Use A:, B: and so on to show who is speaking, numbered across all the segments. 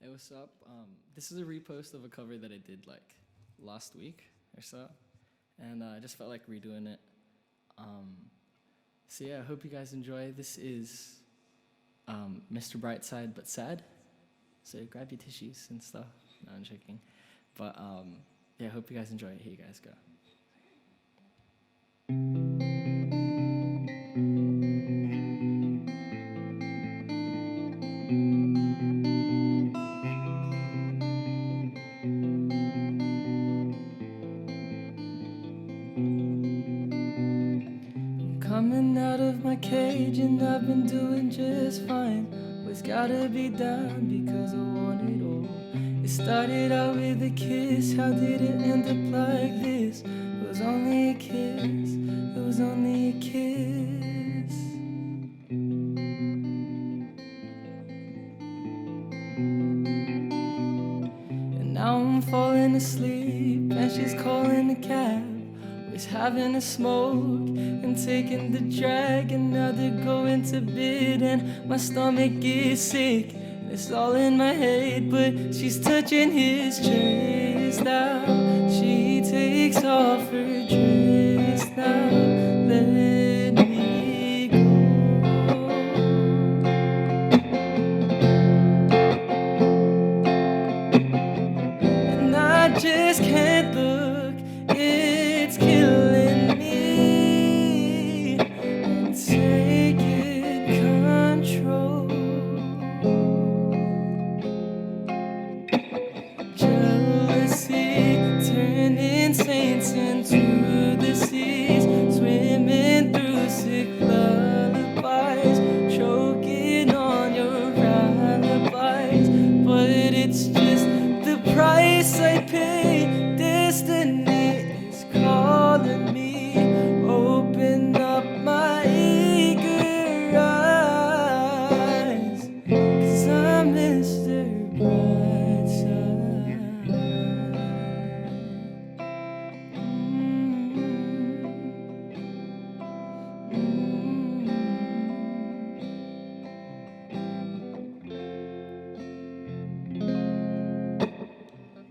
A: Hey, what's up? This is a repost of a cover that I did like last week or so, and I just felt like redoing it. So yeah, I hope you guys enjoy. This is Mr. Brightside but sad. So grab your tissues and stuff. No, I'm joking. But yeah, I hope you guys enjoy it. Here you guys go. Coming out of my cage and I've been doing just fine. Always gotta be down because I want it all. It started out with a kiss, how did it end up like this? It was only a kiss, it was only a kiss. And now I'm falling asleep and she's calling a cab. Always having a smoke and taking the drag, and now they're going to bed and my stomach is sick. It's all in my head, but she's touching his chest now. She takes off her dress now. Let me go. And I just can't look, it's killing me. I'm taking control. Jealousy turning saints into the seas, swimming through sick lullabies, choking on your alibis. But it's just the price I pay. Destiny is calling me. Open up my eager eyes, 'cause I'm Mr. Brightside.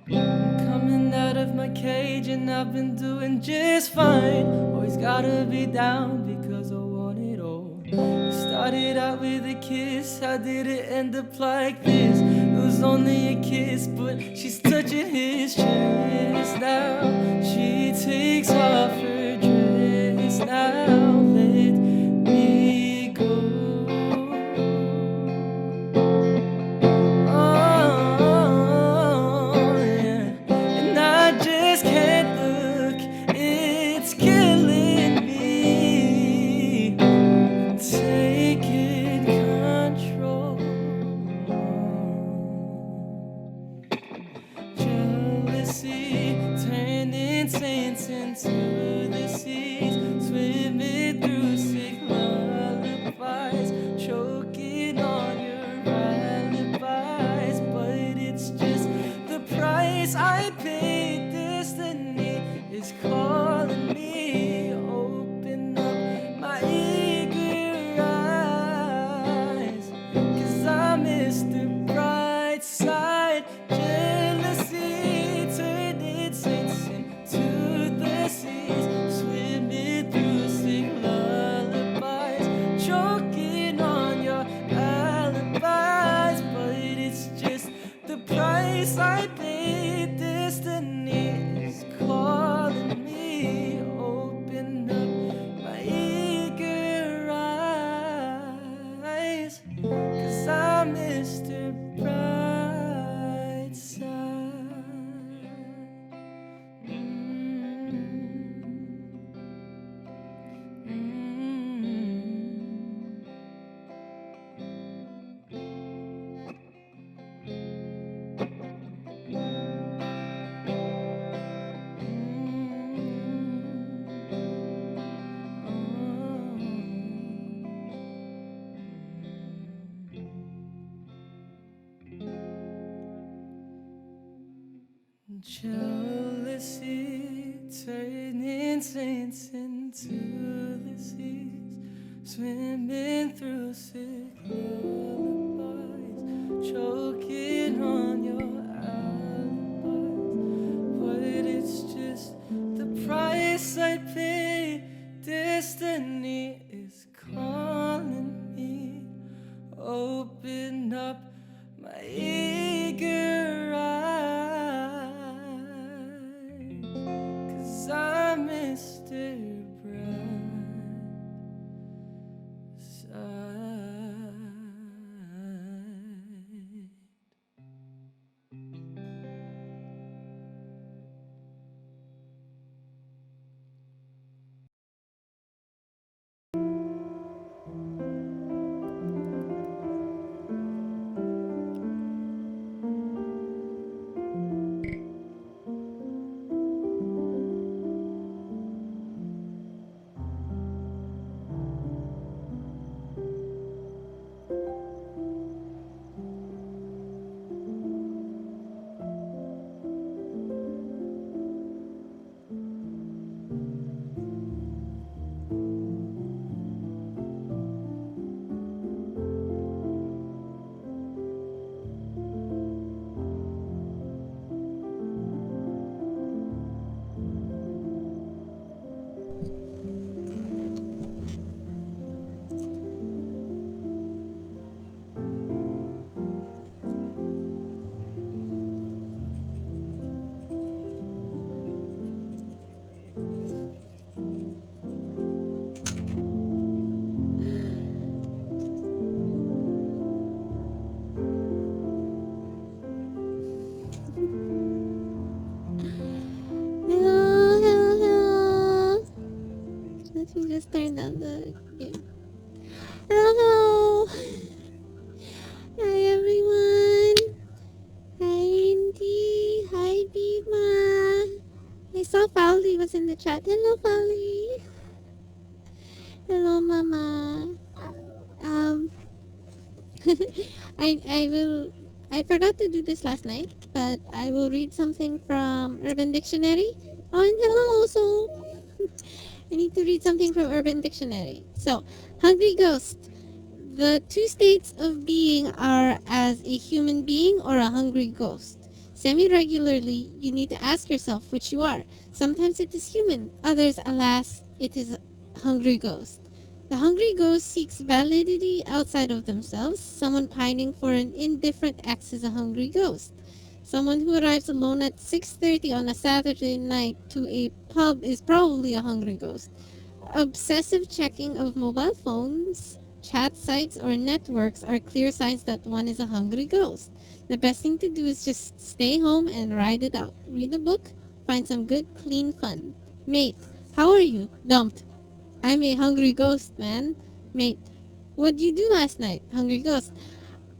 A: Coming out of my cage and I've been doing just fine. Always gotta be down because I want it all. It started out with a kiss, how did it end up like this? It was only a kiss, but she's touching his chest now. She takes off her dress now. Let me go. Turning saints into the seas, swimming through sick lullabies, choking on your alibis. But it's just the price I pay. Destiny is calling me. Open up my eager eyes, 'cause I miss the bright side. Jealousy turning saints into the seas, swimming through sick lullabies, choking on your alibis. But it's just the price I pay. Destiny is calling me. Open up my eager eyes, 'cause I'm Mr. Brightside. Jealousy turning saints into the seas, swimming through sick lullabies, choking on up my eager eyes, 'cause I'm Mr. Brightside.
B: Hello, hello, hello. Let me just turn down the game. Hello, hello. Hi, everyone. Hi, Indy. Hi, Bima. I saw Fowly was in the chat. Hello, Fowly. Hello, Mama. Um, I will. I forgot to do this last night, but I will read something from Urban Dictionary. Oh, and hello, also. I need to read something from Urban Dictionary. So, hungry ghost. The two states of being are as a human being or a hungry ghost. Semi-regularly, you need to ask yourself which you are. Sometimes it is human, others, alas, it is a hungry ghost. The hungry ghost seeks validity outside of themselves. Someone pining for an indifferent ex is a hungry ghost. Someone who arrives alone at 6:30 on a Saturday night to a pub is probably a hungry ghost. Obsessive checking of mobile phones, chat sites, or networks are clear signs that one is a hungry ghost. The best thing to do is just stay home and ride it out. Read a book, find some good, clean fun. Mate, how are you? Dumped. I'm a hungry ghost, man. Mate, what'd you do last night? Hungry ghost.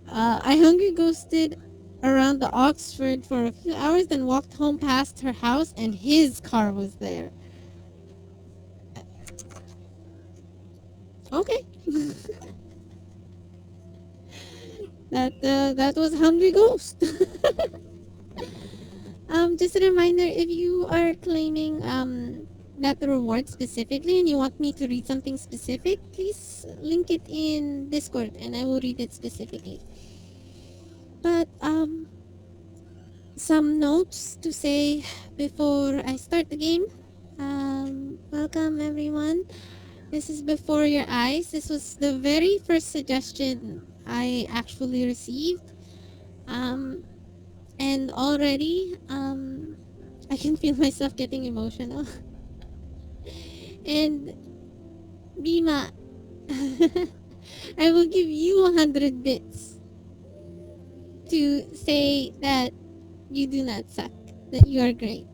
B: I hungry ghosted around the Oxford for a few hours, then walked home past her house, and his car was there. Okay. That was Hungry Ghost. Just a reminder, if you are claiming that reward specifically and you want me to read something specific, please link it in Discord and I will read it specifically. But some notes to say before I start the game. Welcome everyone. This is Before Your Eyes. This was the very first suggestion I actually received. And already, I can feel myself getting emotional. And Bima, I will give you 100 bits to say that you do not suck, that you are great.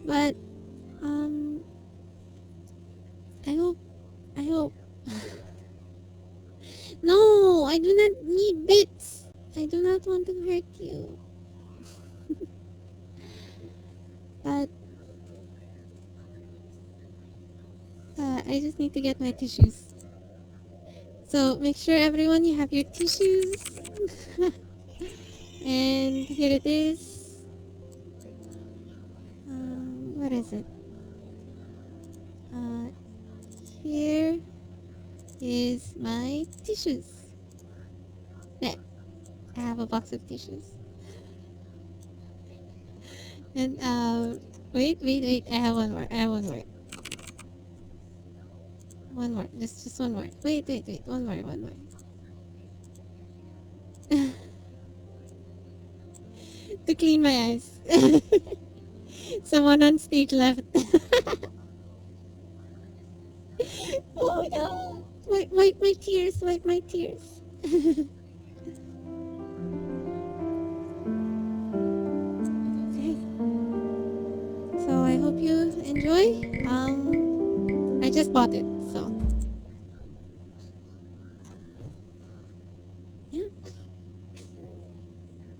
B: But um, I hope. No, I do not need bits. I do not want to hurt you. But I just need to get my tissues. So make sure everyone you have your tissues. And here it is. What is it? Uh, Here is my tissues. There. I have a box of tissues. And wait. I have one more. One more. Just one more. Wait. One more. To clean my eyes. Someone on stage left. Oh no! Wipe my tears. Wipe my tears. Okay. So I hope you enjoy. I just bought it, so yeah.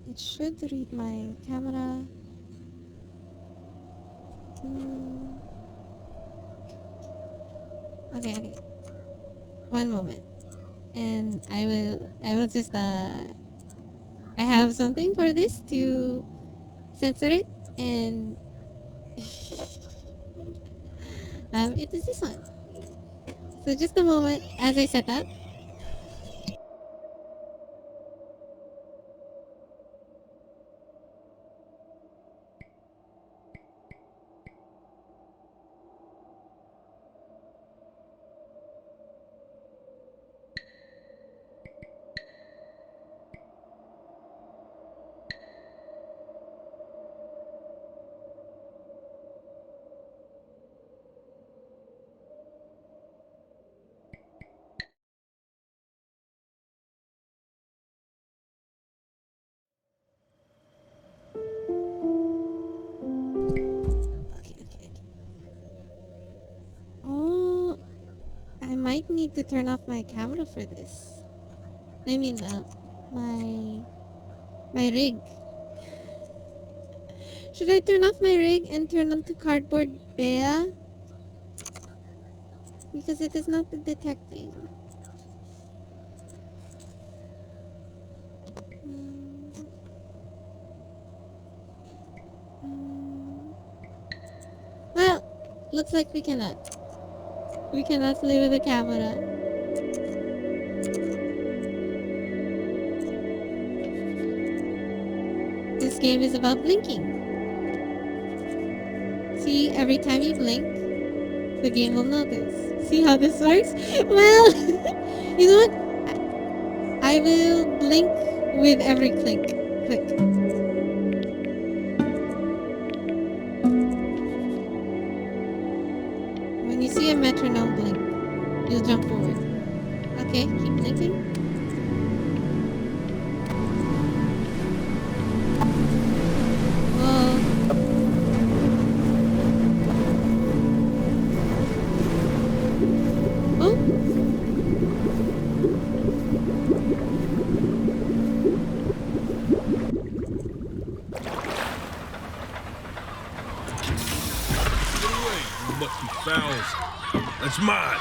B: It should read my camera. Okay. One moment. And I will just I have something for this to censor it, and it is this one. So just a moment as I set up. Okay. Oh, I might need to turn off my camera for this. I mean, my rig. Should I turn off my rig and turn on to cardboard Bea? Because it is not detecting. Well, looks like we cannot. We cannot play with the camera. This game is about blinking. See, every time you blink, the game will notice. See how this works? Well, you know what? I will blink with every click. When you see a metronome blink, you'll jump forward. Okay, keep blinking. Whoa. Oh.
C: Get away, you lucky fowls. That's mine.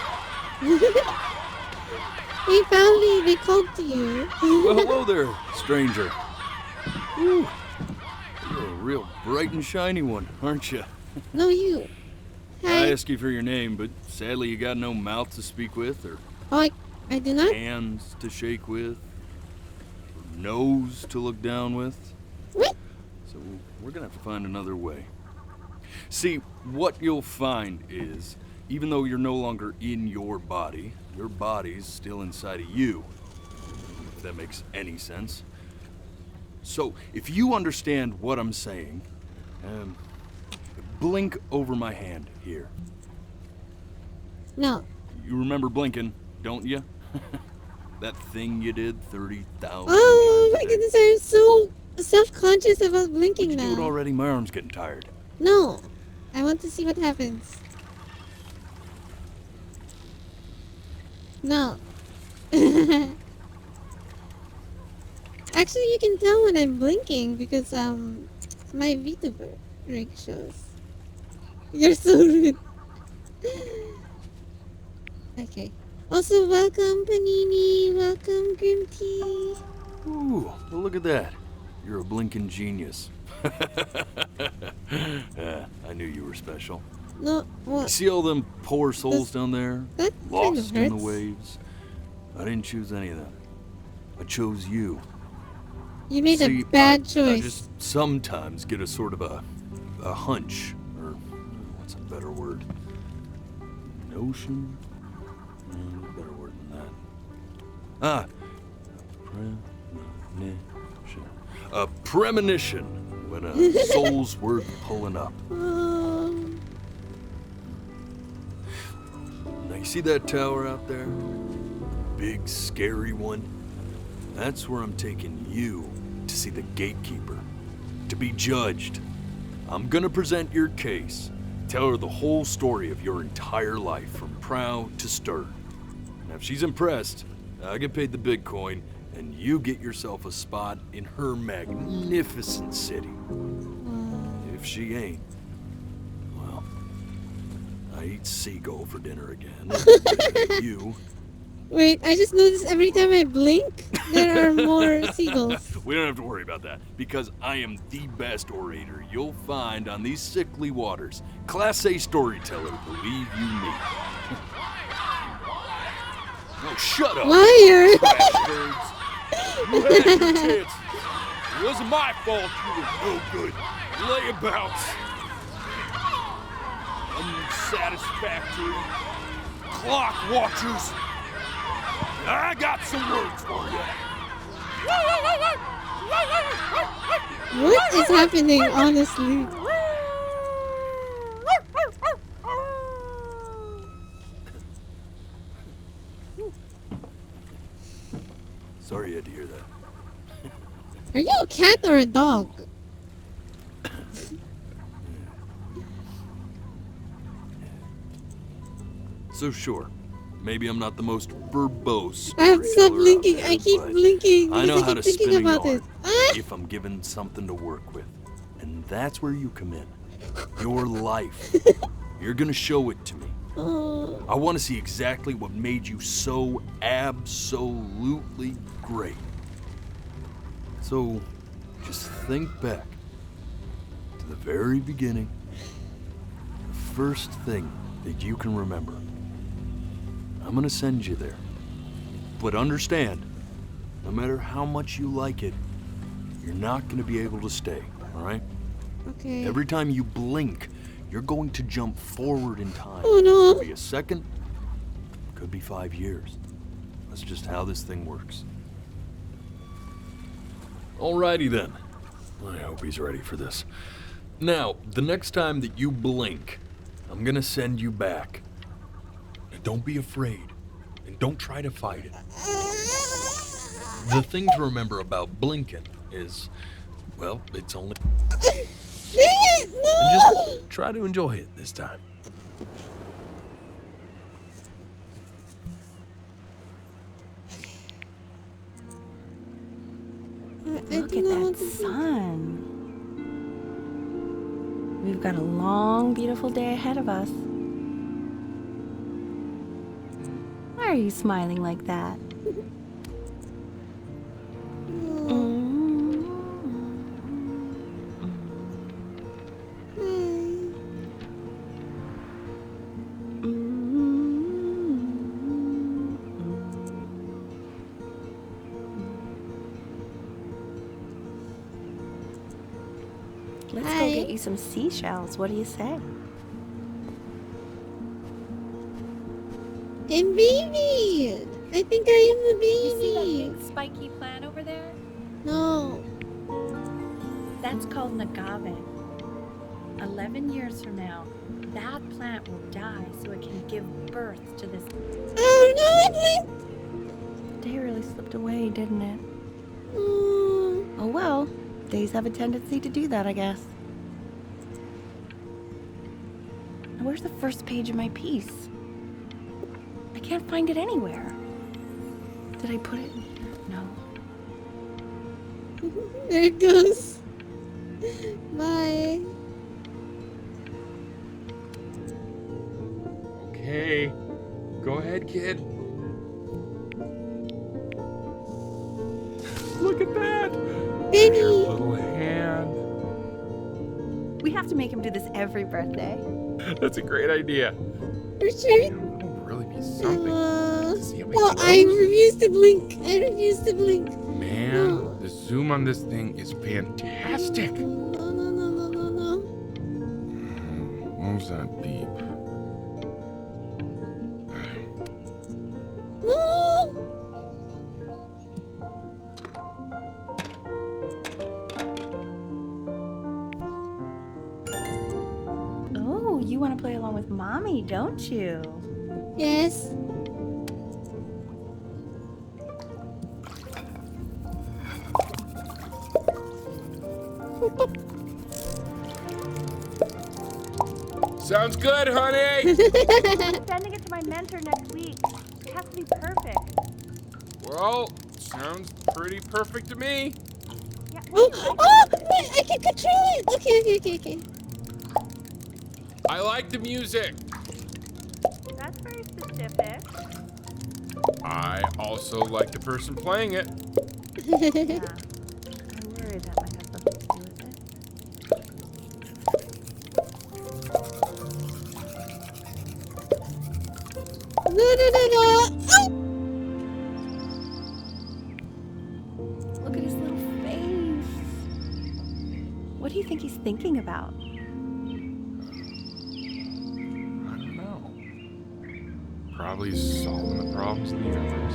B: Hey, family, they called to you.
D: Well, hello there, stranger. Ooh, you're a real bright and shiny one, aren't you?
B: No, you.
D: I
B: Hi.
D: asked you for your name, but sadly you got no mouth to speak with, or
B: Oh, I do not?
D: hands to shake with, or nose to look down with.
B: What?
D: So we're gonna have to find another way. See, what you'll find is, even though you're no longer in your body's still inside of you. If that makes any sense. So, if you understand what I'm saying, blink over my hand here.
B: No.
D: You remember blinking, don't you? That thing you did 30,000
B: Oh my
D: times.
B: goodness, I'm so self-conscious about blinking
D: Did you do it
B: now.
D: already? My arm's getting tired.
B: No. I want to see what happens. No. Actually, you can tell when I'm blinking because my VTuber rig shows. You're so rude. Okay. Also, welcome Panini. Welcome Grim Tea.
D: Ooh, well, look at that. You're a blinking genius. I knew you were special.
B: No, what?
D: See all them poor souls down there?
B: That kind of
D: Lost in the
B: hurts.
D: waves? I didn't choose any of them. I chose you.
B: You made
D: See,
B: a bad
D: I
B: choice.
D: just sometimes get a sort of a hunch, or what's a better word? Notion? Better word than that. Premonition. A premonition when a soul's worth pulling up. Now you see that tower out there? Big, scary one? That's where I'm taking you to see the gatekeeper, to be judged. I'm gonna present your case, tell her the whole story of your entire life from prow to stern. Now if she's impressed, I get paid the Bitcoin, and you get yourself a spot in her magnificent city. If she ain't, well, I eat seagull for dinner again. And you...
B: Wait, I just noticed every time I blink, there are more seagulls.
D: We don't have to worry about that, because I am the best orator you'll find on these sickly waters. Class A storyteller, believe you me. Oh, shut up!
B: Liar!
D: Trash birds. You had your chances. It wasn't my fault you were no good. Layabouts. Unsatisfactory. Clock watchers. I got some words for you.
B: What is happening, honestly?
D: Sorry you had to hear that.
B: Are you a cat or a dog?
D: So sure, maybe I'm not the most verbose.
B: I have to stop
D: storyteller out
B: blinking.
D: there,
B: I keep
D: but
B: blinking
D: I know
B: because
D: how
B: I
D: to
B: keep
D: spin
B: thinking
D: a
B: about
D: yarn
B: it. Ah!
D: if I'm given something to work with. And that's where you come in. Your life. You're gonna show it to me.
B: Oh.
D: I want to see exactly what made you so absolutely great. So, just think back to the very beginning. The first thing that you can remember. I'm gonna send you there. But understand, no matter how much you like it, you're not gonna be able to stay, all right?
B: Okay.
D: Every time you blink, you're going to jump forward in time.
B: Oh no.
D: Could be a second, could be 5 years. That's just how this thing works. Alrighty then. I hope he's ready for this. Now, the next time that you blink, I'm gonna send you back. And don't be afraid, and don't try to fight it. The thing to remember about blinking is, well, it's only...
B: Dang it!
C: And
B: No!
C: just try to enjoy it this time.
B: I
E: Look
B: do
E: at
B: not
E: that
B: want to-
E: sun. We've got a long, beautiful day ahead of us. Why are you smiling like that? Let's go
B: Hi.
E: get you some seashells. What do you say?
B: And baby! I think I am the
F: You see that
B: baby.
F: big spiky plant over there?
B: No.
F: That's called an agave. 11 years from now, that plant will die so it can give birth to this.
B: Oh no, I blinked.
E: The day really slipped away, didn't it?
B: Oh.
E: Oh well, days have a tendency to do that, I guess. Now, where's the first page of my piece? I can't find it anywhere. Did I put it in here? No.
B: There it goes. Bye.
G: Okay. Go ahead, kid. Look at that! There's your
B: Benny.
G: little hand.
E: We have to make him do this every birthday.
G: That's a great idea.
B: For sure.
G: It'll really be something. to see how many
B: Well, I
G: glows.
B: refuse to blink. I refuse to blink.
G: Man, the zoom on this thing is fantastic.
B: No, no, no, no, no, no.
G: What was that beep?
F: with Mommy, don't you?
B: Yes.
G: Sounds good, honey.
F: I'm sending it to my mentor next week. It has to be perfect.
G: Well, sounds pretty perfect to me.
F: Yeah,
B: Oh, wait, I can control it. Okay.
G: I like the music.
F: that's very specific.
G: I also like the person playing it.
F: Yeah. I worry that might have something to do with it.
B: No. Oh!
F: Look at his little face. What do you think he's thinking about?
G: I don't know. Probably solving the problems of the universe.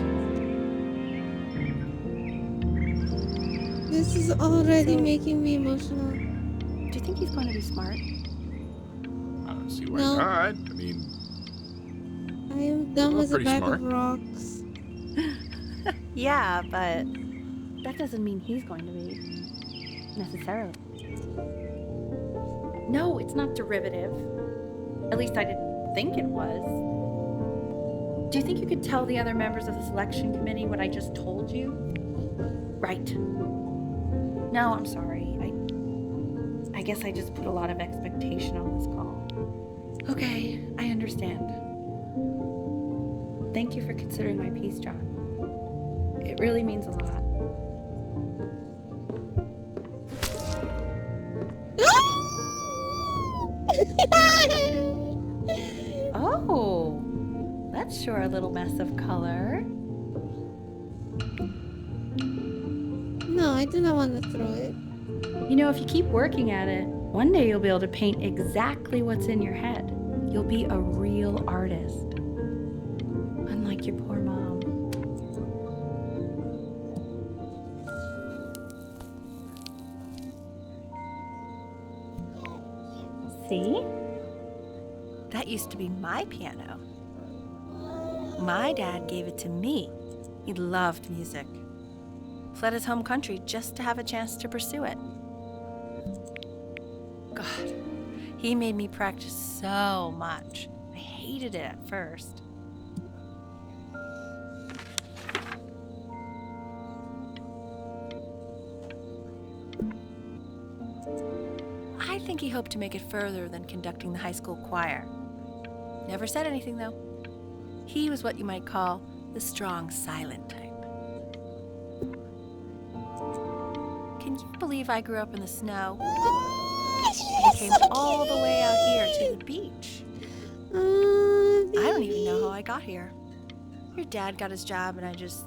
B: This is already making me emotional.
F: Do you think he's going to be smart?
G: I don't see why
B: No.
G: not. I mean,
B: I am dumb
G: Well,
B: as a
G: pretty
B: bag
G: smart.
B: of rocks.
F: Yeah, but that doesn't mean he's going to be. Necessarily. No, it's not derivative. At least I didn't think it was. Do you think you could tell the other members of the selection committee what I just told you? Right. No, I'm sorry. I guess I just put a lot of expectation on this call. Okay, I understand. Thank you for considering my piece, John. It really means a lot. Oh, that's sure a little mess of color.
B: No, I do not want to throw it.
F: You know, if you keep working at it, one day you'll be able to paint exactly what's in your head. You'll be a real artist. Unlike your poor mom. See? That used to be my piano. My dad gave it to me. He loved music. Fled his home country just to have a chance to pursue it. God, he made me practice so much. I hated it at first. I think he hoped to make it further than conducting the high school choir. Never said anything, though. He was what you might call the strong, silent type. Can you believe I grew up in the snow? I came all the way out here to the beach. I don't even know how I got here. Your dad got his job and I just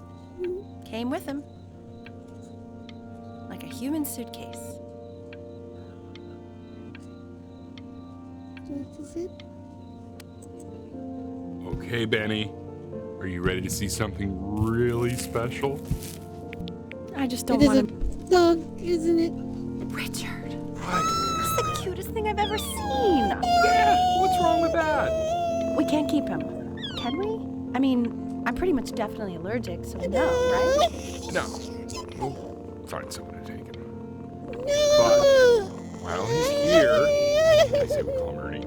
F: came with him. Like a human suitcase.
B: What is it?
G: okay, Benny. Are you ready to see something really special?
F: I just
B: It
F: don't
B: is
F: want
B: a
F: to...
B: dog, isn't it?
F: Richard,
G: What?
F: that's the cutest thing I've ever seen.
G: Yeah, what's wrong with that?
F: We can't keep him, can we? I mean, I'm pretty much definitely allergic, so no, right?
G: No. We'll find someone to take him.
B: No.
G: While he's here, I say we call him Ernie.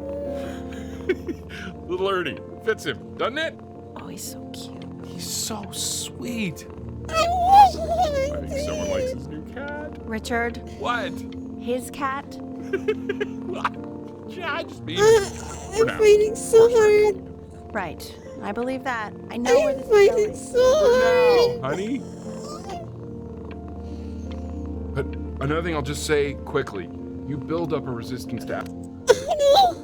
G: Little Ernie. Fits him, doesn't it?
F: Oh, he's so cute.
G: He's so sweet.
B: I
G: I think someone likes his new cat.
F: Richard,
G: What?
F: his cat.
G: Yeah, I just mean.
B: I'm
G: now.
B: fighting so hard.
F: Right, I believe that. I know where
B: I'm
F: this is
B: fighting
F: going.
B: so
G: Oh,
B: hard.
G: honey. But another thing I'll just say quickly. You build up a resistance to
B: No.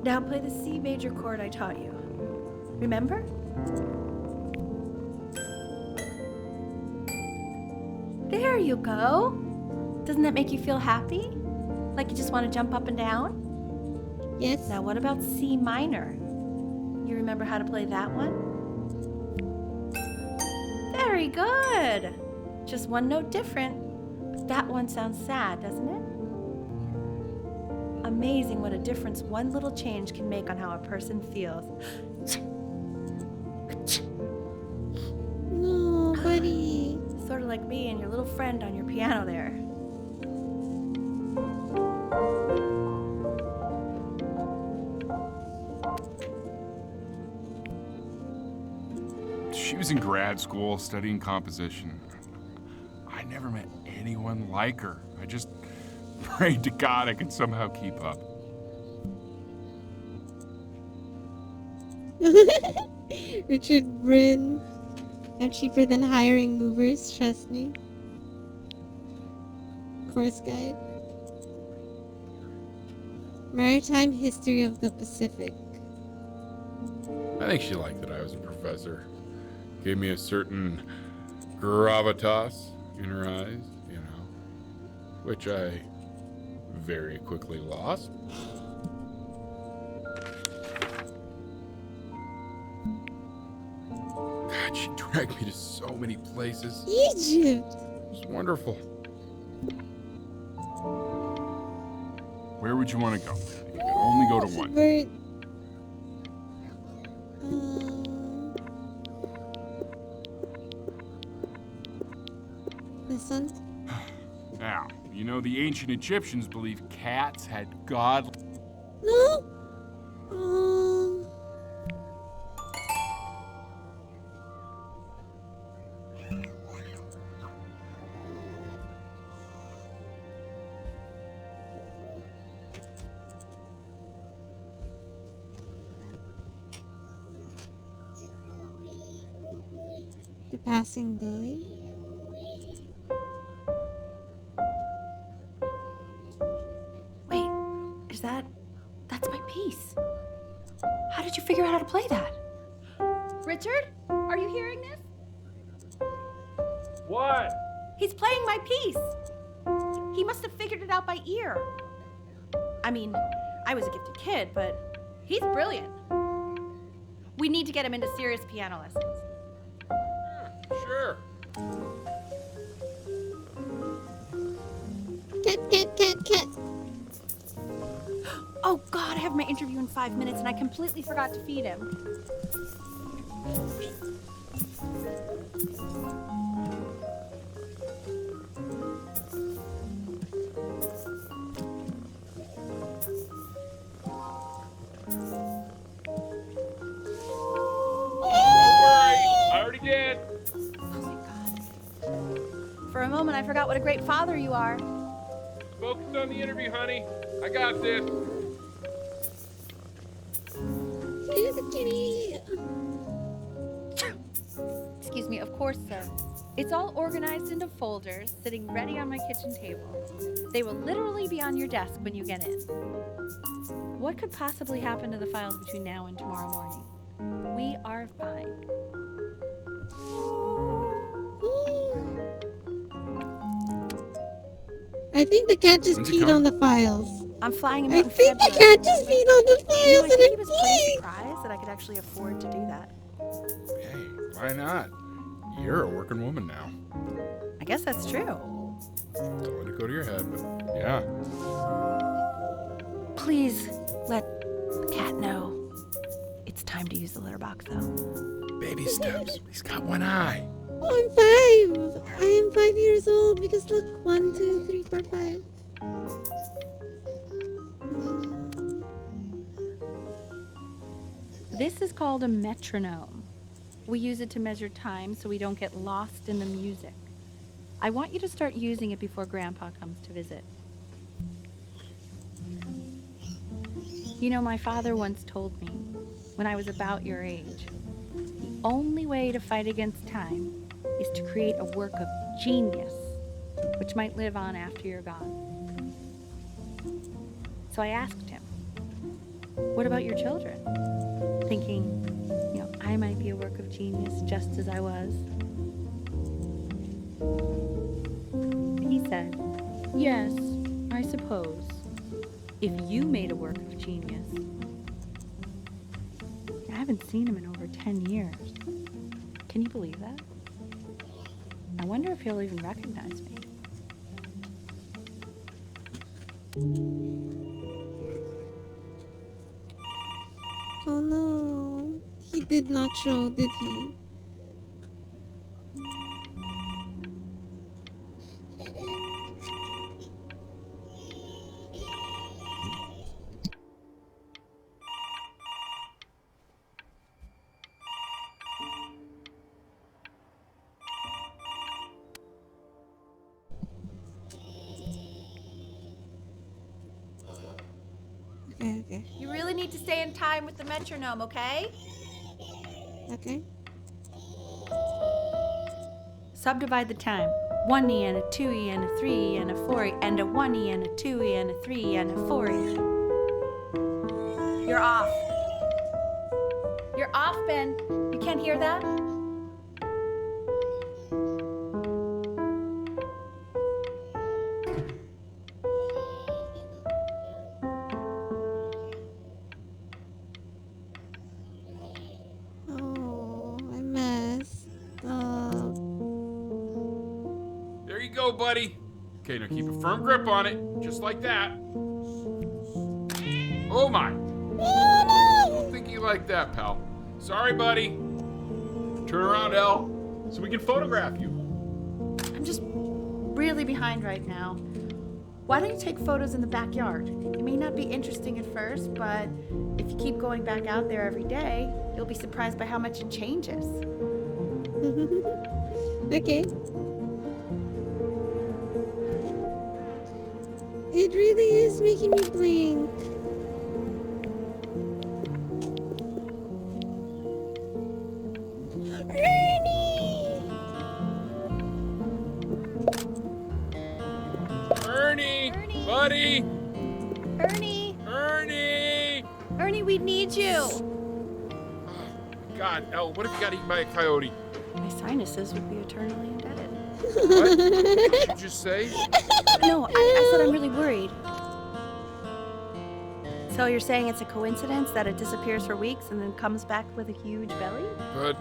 F: Now play the C major chord I taught you. Remember? There you go. Doesn't that make you feel happy? Like you just want to jump up and down?
B: Yes.
F: Now what about C minor? You remember how to play that one? Very good. Just one note different, That one sounds sad, doesn't it? Amazing what a difference one little change can make on how a person feels.
B: No, buddy.
F: Sort of like me and your little friend on your piano there.
G: She was in grad school studying composition. I never met anyone like her. I just prayed to God I could somehow keep up.
B: Richard Bryn. I'm cheaper than hiring movers, trust me. Course guide. Maritime History of the Pacific.
G: I think she liked that I was a professor. Gave me a certain gravitas in her eyes, you know, which I very quickly lost. God, she dragged me to so many places.
B: Egypt!
G: It was wonderful. Where would you want to go? You can only go to one.
B: Bird. This one?
G: Now, you know the ancient Egyptians believed cats had god.
B: No? The Passing Day.
F: Wait, that's my piece. How did you figure out how to play that? Richard, are you hearing this?
C: What?
F: He's playing my piece. He must have figured it out by ear. I mean, I was a gifted kid, but he's brilliant. We need to get him into serious piano lessons.
G: Sure.
B: Cat.
F: Oh God, I have my interview in 5 minutes and I completely forgot to feed him.
C: I already did.
F: Oh my God. For a moment, I forgot what a great father you are.
C: Focus on the interview, honey. I got this.
B: Here's a kitty.
F: Excuse me, of course, sir. It's all organized into folders, sitting ready on my kitchen table. They will literally be on your desk when you get in. What could possibly happen to the files between now and tomorrow morning? We are fine.
B: I think the cat just
G: When's he
B: peed
G: coming?
B: on the files.
F: I'm flying him
B: I
F: out in
B: think the
F: February.
B: cat just peed on the
F: You know,
B: files
F: I
B: and
F: think he
B: it
F: was pretty
B: peed.
F: surprised that I could actually afford to do that.
G: Hey, why not? You're a working woman now.
F: I guess that's true.
G: Don't let it go to your head, but yeah.
F: Please let the cat know. It's time to use the litter box, though.
G: Baby steps. He's got one eye.
B: Oh, I'm 5. I am 5 years old because look, 1, 2, 3, 4, 5.
F: This is called a metronome. We use it to measure time so we don't get lost in the music. I want you to start using it before Grandpa comes to visit. You know, my father once told me, when I was about your age, the only way to fight against time is to create a work of genius, which might live on after you're gone. So I asked him, what about your children? Thinking, you know, I might be a work of genius just as I was. And he said, yes, I suppose, if you made a work of genius. I haven't seen him in over 10 years. Can you believe that? I wonder if he'll even recognize me.
B: Oh no. He did not show, did he? Okay, okay.
F: You really need to stay in time with the metronome, okay?
B: Okay.
F: Subdivide the time. 1E and a 2E and a 3E and a 4E and a 1E and a 2E and a 3E and a 4E. You're off. You're off, Ben. You can't hear that?
B: Oh, I messed up.
G: There you go, buddy. Okay, now keep a firm grip on it, just like that. Oh my. Don't think you like that, pal. Sorry, buddy. Turn around, Elle, so we can photograph you.
F: I'm just really behind right now. Why don't you take photos in the backyard? It may not be interesting at first, but if you keep going back out there every day, you'll be surprised by how much it changes.
B: Okay. It really is making me blink.
G: Ernie! Buddy!
F: Ernie,
G: Ernie!
F: we need you.
G: God, Elle, what if you got eaten by a coyote?
F: My sinuses would be eternally indebted.
G: What did you just say?
F: No, I said I'm really worried. So you're saying it's a coincidence that it disappears for weeks and then comes back with a huge belly?
G: But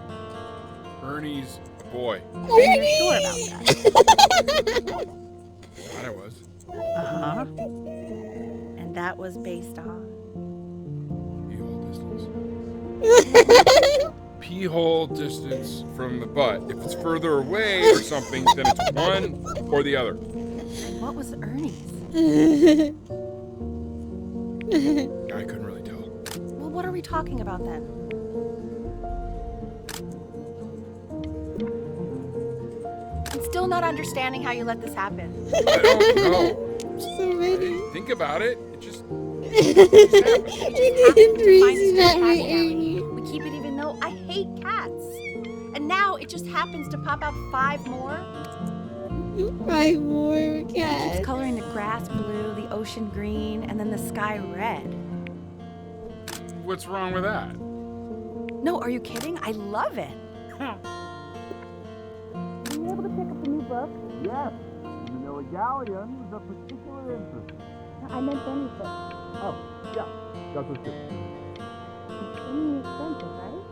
G: Ernie's a boy.
F: You're sure about that?
G: Thought I was.
F: Uh-huh. And that was based on?
G: Pee-hole distance. Pee-hole distance from the butt. If it's further away or something, then it's one or the other.
F: And what was Ernie's?
G: I couldn't really tell.
F: Well, what are we talking about then? I'm still not understanding how you let this happen.
G: I don't know.
B: So ready.
G: Think about it. It just
B: It didn't reason that
F: Cat
B: way,
F: Harry.
B: Ernie.
F: We keep it even though I hate cats. And now it just happens to pop out 5 more.
B: 5 more
F: It keeps
B: cats.
F: coloring the grass blue, the ocean green, and then the sky red.
G: what's wrong with that?
F: No, are you kidding? I love it. Were you able to pick up the new book?
H: Yes, the Manila Galleon is of particular interest.
F: I meant Benny's book.
H: Oh, yeah, that's what's good.
F: It's really expensive, right?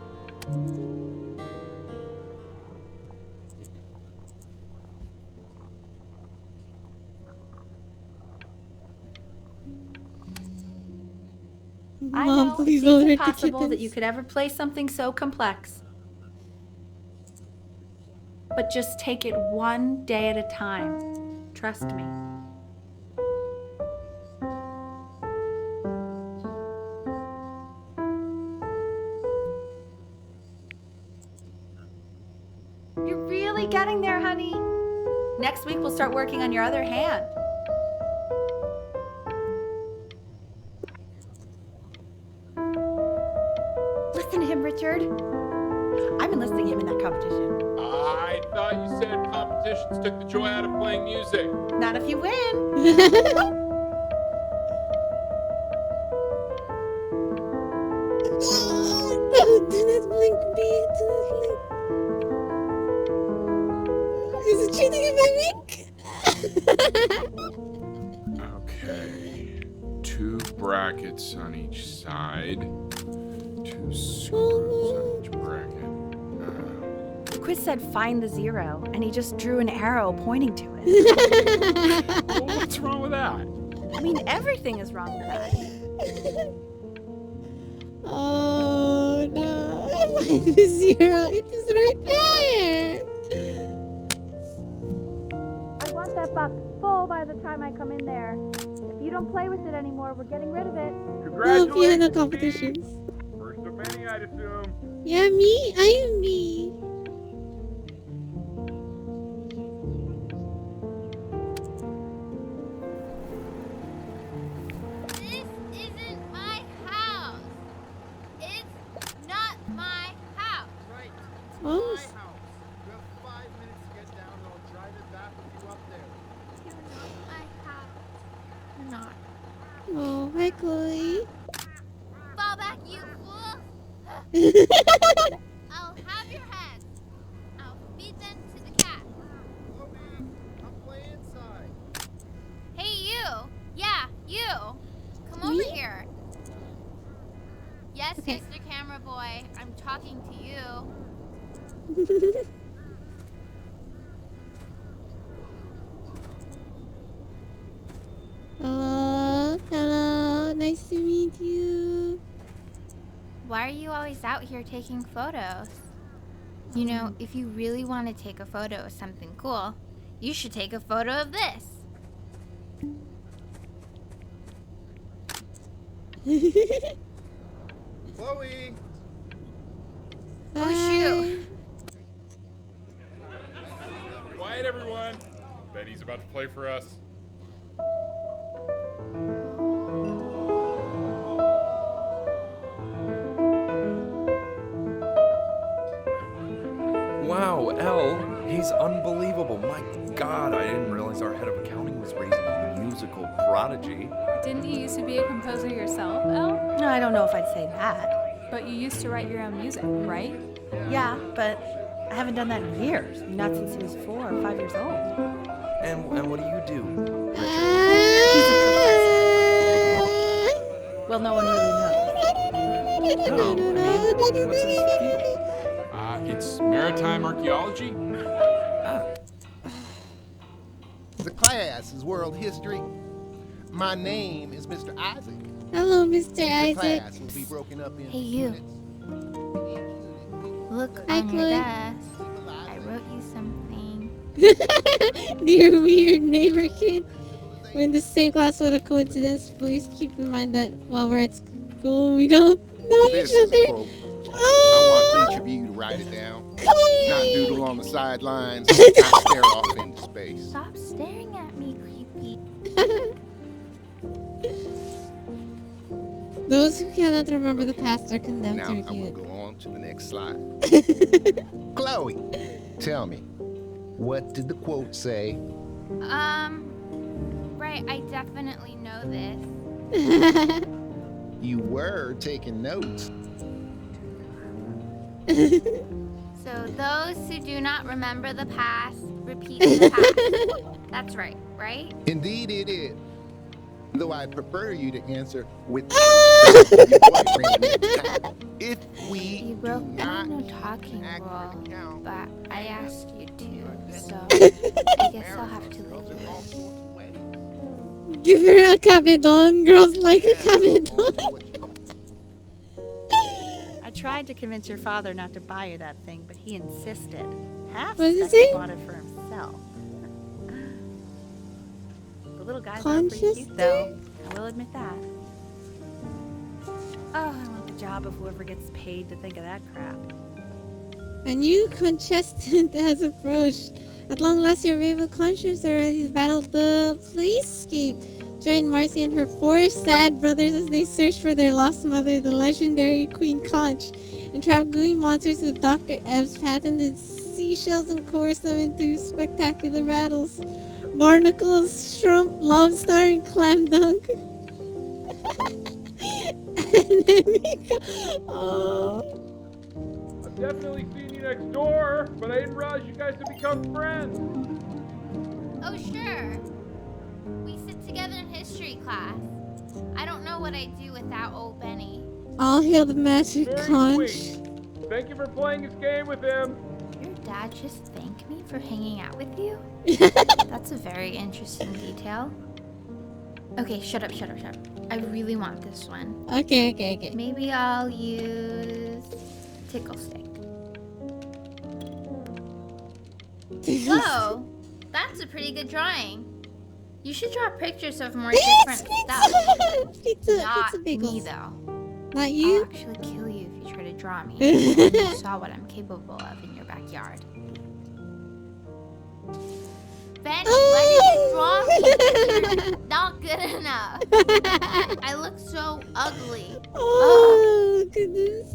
F: I
B: Mom,
F: know
B: please
F: it
B: don't
F: seems
B: hurt the
F: impossible that
B: kittens.
F: you could ever play something so complex. But just take it one day at a time. Trust me. You're really getting there, honey. Next week we'll start working on your other hand. Listen to him, Richard. I've been listening to him in that competition.
G: I thought you said competitions took the joy out of playing music.
F: Not if you win.
B: No, do not blink, B. Do not blink. Is it cheating if I blink?
G: Okay. 2 brackets on each side. 2 screws on each bracket.
F: The quiz said find the 0, and he just drew an arrow pointing to it.
G: Well, what's wrong with that?
E: I mean, everything is wrong with that.
B: Oh no, I find the 0. It is right there.
F: I want that box full by the time I come in there. If you don't play with it anymore, we're getting rid of it.
B: Oh, piano
C: Congratulations,
B: competitions.
C: Steve. First of many, I'd assume.
B: Yeah, me. I am me.
I: This isn't my house. It's not my house.
H: Right.
B: Oh,
H: My house. You have 5 minutes to get down and I'll drive it back with you up there.
I: You're not my house. You're not.
B: oh, hi, Chloe.
I: Fall back, you fool. I'll have your head. I'll feed them to the cat.
H: Chloe, I'll play inside.
I: Hey, you. Yeah, you. Come over
B: Me?
I: here. Yes,
B: Okay.
I: Mr. Camera Boy. I'm talking to you.
B: Hello, hello. Nice to meet you.
I: Why are you always out here taking photos? You know, if you really want to take a photo of something cool, you should take a photo of this.
H: Chloe!
I: Oh, shoot.
G: Quiet, everyone. Betty's about to play for us.
D: Wow, Elle, he's unbelievable. My God, I didn't realize our head of accounting was raising a musical prodigy.
J: Didn't you used to be a composer yourself, Elle?
E: No, I don't know if I'd say that.
J: But you used to write your own music, right?
E: Yeah, but I haven't done that in years. Not since he was 4 or 5 years old.
D: And what do you do?
E: Well, no one really knows.
D: No, I mean, what's his field?
G: It's maritime archaeology.
H: The class is world history. My name is Mr. Isaac.
B: Hello, Mr.
H: The
B: Isaac.
H: class will be broken up into
I: Hey, you.
H: units.
I: Look
B: Hi,
I: on your
B: Chloe.
I: desk. I wrote you something.
B: Dear weird neighbor kid. We're in the same class. What a coincidence. Please keep in mind that while we're at school, we don't know
H: This
B: each
H: is the
B: other.
H: quote. I
B: Oh,
H: want each of you to write it down.
B: Chloe.
H: Not doodle on the sidelines. Not stare off into space.
I: Stop staring at me, creepy.
B: Those who cannot remember the past are condemned
H: Now
B: to
H: I
B: review
H: will
B: it.
H: go on to the next slide. Chloe, tell me, what did the quote say?
I: Right, I definitely know this.
H: You were taking notes.
I: So those who do not remember the past, repeat the past. That's right, right?
H: Indeed it is. Though I prefer you to answer with your boyfriend next time. If we
I: You
H: do
I: broke
H: not
I: no talking
H: accurate
I: rule,
H: account,
I: but I asked you to, so I guess I'll have to leave you.
H: all sorts of ways.
B: Give her a cabedon. Girls like a cabedon.
E: I tried to convince your father not to buy you that thing, but he insisted. Half
B: What did he
E: said
B: say?
E: he bought it for himself. The little guys are pretty cute, though. I will admit that. Oh, I want the job of whoever gets paid to think of that crap.
B: A new contestant has approached. At long last, your wave of conscience already battled the playscape. Join Marcy and her 4 sad brothers as they search for their lost mother, the legendary Queen Conch, and trap gooey monsters with Dr. Ebb's patented seashells and coerce them into spectacular battles. Barnacles, shrimp, lobster, and clam dunk. And then
C: I've definitely seen you next door, but I didn't realize you guys had become friends.
I: Oh, sure. We sit together in history class. I don't know what I'd do without old Benny.
B: I'll hail the magic
C: Very
B: conch.
C: sweet. Thank you for playing his game with him.
I: Your dad just thanked me for hanging out with you? That's a very interesting detail. Okay, shut up. I really want this one.
B: Okay.
I: Maybe I'll use tickle stick. Whoa, that's a pretty good drawing. You should draw pictures of more different stuff. Not
B: Pizza
I: me
B: bagels.
I: though.
B: Not
I: I'll
B: you?
I: actually kill you if you try to draw me. You saw what I'm capable of in your backyard. Benny, why did you draw me? You're not good enough. I look so ugly.
B: Oh, goodness.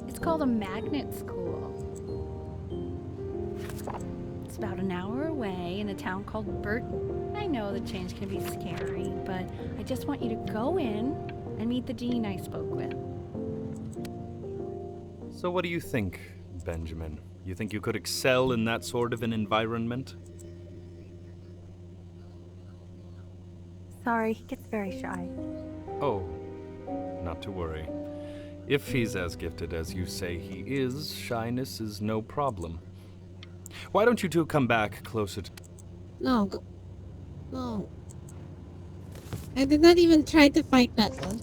F: It's called a magnet school. It's about an hour away in a town called Burton. I know the change can be scary, but I just want you to go in and meet the dean I spoke with.
D: So what do you think, Benjamin? You think you could excel in that sort of an environment?
F: Sorry, he gets very shy.
D: Oh, not to worry. If he's as gifted as you say he is, shyness is no problem. Why don't you two come back closer to...
B: No. I did not even try to fight that one.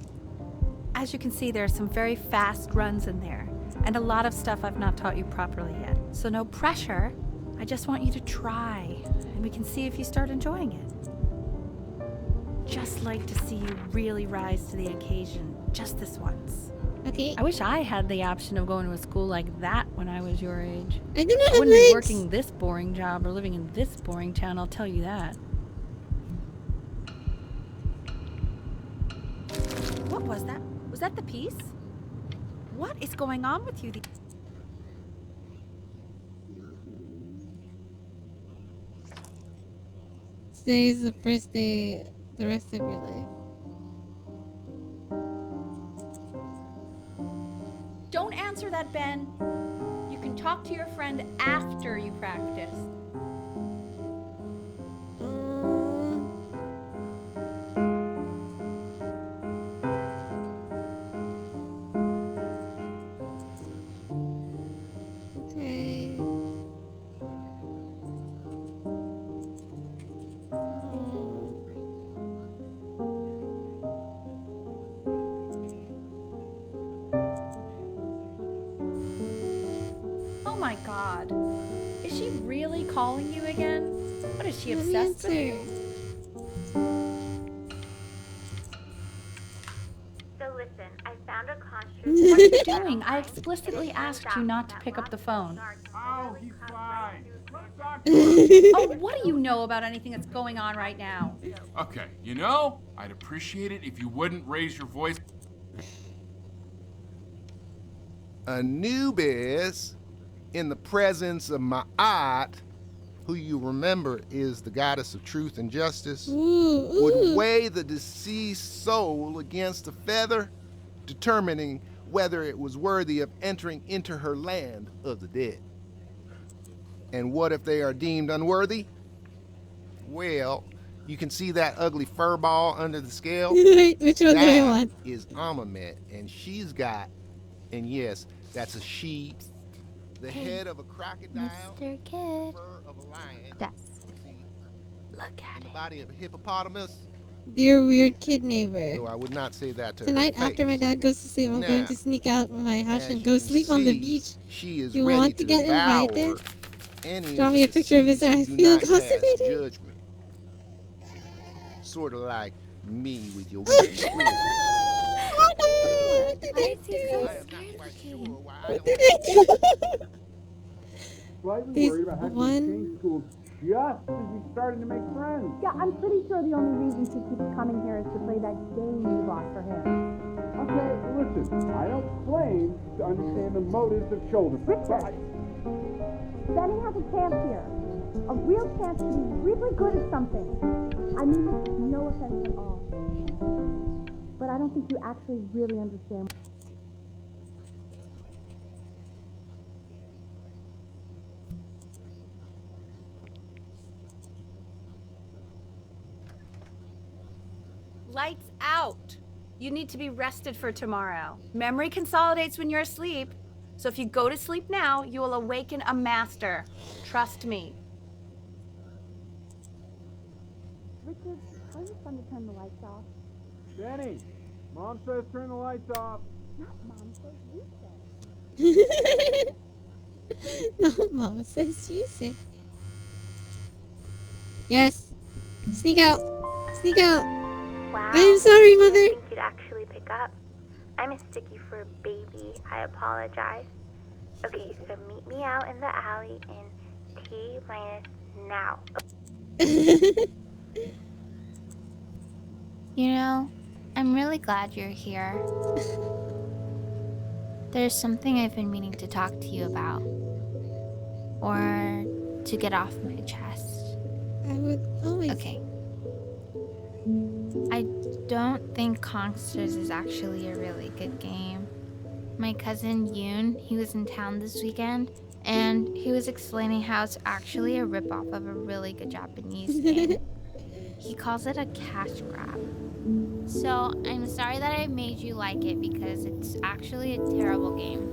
F: As you can see, there are some very fast runs in there, and a lot of stuff I've not taught you properly yet. So no pressure. I just want you to try, and we can see if you start enjoying it. Just like to see you really rise to the occasion, just this once.
B: Okay.
F: I wish I had the option of going to a school like that when I was your age.
B: I do not
F: I
B: have
F: wouldn't be
B: legs.
F: working this boring job or living in this boring town, I'll tell you that. What was that? Was that the piece? What is going on with you?
B: Today is the first day the rest of your life.
F: Don't answer that, Ben. You can talk to your friend after you practice.
B: Okay.
F: Oh my god. Is she really calling you again? What is she
B: Let me
F: obsessed with you?
B: answer.
I: So listen, I found a construct.
F: What are you doing? I explicitly asked you not to pick up the phone.
C: Oh, he's fine. Let's talk.
F: Oh, what do you know about anything that's going on right now?
G: Okay, you know, I'd appreciate it if you wouldn't raise your voice.
H: Anubis, in the presence of Ma'at, who you remember is the goddess of truth and justice, would weigh the deceased soul against a feather, determining whether it was worthy of entering into her land of the dead. And what if they are deemed unworthy? Well, you can see that ugly fur ball under the scale?
B: Which one do I
H: That
B: want?
H: is Amamet, and she's got, and yes, that's a she, the head of a crocodile,
I: Mr. Kid.
H: fur of a lion,
I: That's. Look at
H: the
I: it.
H: body of a hippopotamus.
B: Dear weird kid neighbor.
H: No, I would not say that to
B: Tonight
H: her
B: after my
H: face.
B: dad goes to sleep, I'm going
H: Now,
B: to sneak out of my house
H: as
B: and
H: you
B: go
H: can
B: sleep on the
H: see,
B: beach.
H: She is
B: You
H: ready
B: want to get
H: devour
B: invited?
H: any
B: Draw
H: of
B: me a
H: the
B: picture of his
H: deceased
B: eye.
H: who
B: Feel
H: do not pass
B: constipated?
H: judgment. Sort of like me with your weird twist.
B: What did I do?
H: I am not quite sure why I
B: What
H: don't
B: did I do?
C: Slightly
B: These
C: worried about having to
B: one-
C: change schools just as he's starting to make friends.
K: Yeah, I'm pretty sure the only reason she keeps coming here is to play that game you bought for him.
C: Okay, listen, I don't claim to understand the motives of children.
K: Richard. Benny has a chance here. A real chance to be really good at something. I mean this with no offense at all. But I don't think you actually really understand.
F: Lights out. You need to be rested for tomorrow. Memory consolidates when you're asleep. So if you go to sleep now, you will awaken a master. Trust me.
K: Richard, tell your son to turn the lights off.
C: Benny, Mom says turn the lights off.
K: Not Mom says, you said.
B: No, Mom says you say. Yes. Sneak out. Sneak out.
L: Wow.
B: I'm sorry,
L: I
B: Mother.
L: didn't think you'd actually pick up. I'm a sticky for a baby. I apologize. Okay, so meet me out in the alley in T-minus now.
I: You know, I'm really glad you're here. There's something I've been meaning to talk to you about. Or to get off my chest.
B: I would always.
I: Okay. I don't think Kongsters is actually a really good game. My cousin Yoon, he was in town this weekend, and he was explaining how it's actually a ripoff of a really good Japanese game. He calls it a cash grab. So I'm sorry that I made you like it because it's actually a terrible game.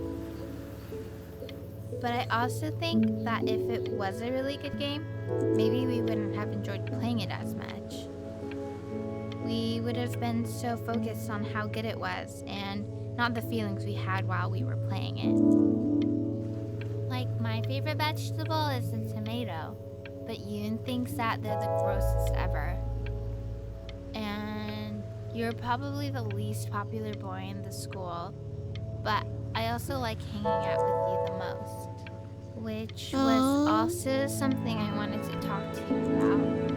I: But I also think that if it was a really good game, maybe we wouldn't have enjoyed playing it as much. We would have been so focused on how good it was and not the feelings we had while we were playing it. Like, my favorite vegetable is the tomato, but Yoon thinks that they're the grossest ever. And you're probably the least popular boy in the school, but I also like hanging out with you the most. Which was also something I wanted to talk to you about.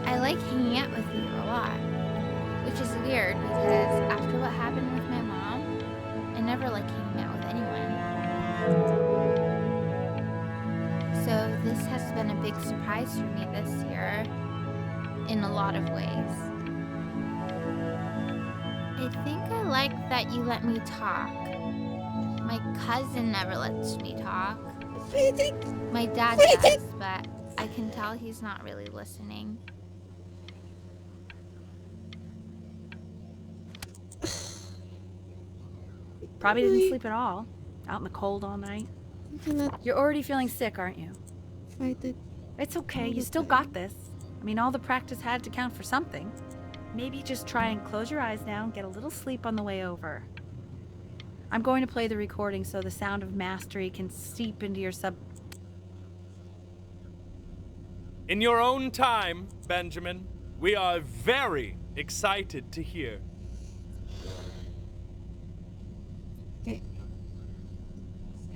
I: I like hanging out with you a lot, which is weird because after what happened with my mom, I never like hanging out with anyone. So this has been a big surprise for me this year, in a lot of ways. I think I like that you let me talk. My cousin never lets me talk. My dad does, but I can tell he's not really listening.
F: Probably didn't sleep at all. Out in the cold all night. You're already feeling sick, aren't you? It's okay. You still got this. I mean, all the practice had to count for something. Maybe just try and close your eyes now and get a little sleep on the way over. I'm going to play the recording so the sound of mastery can seep into your
M: In your own time, Benjamin, we are very excited to hear.
B: Okay. Okay.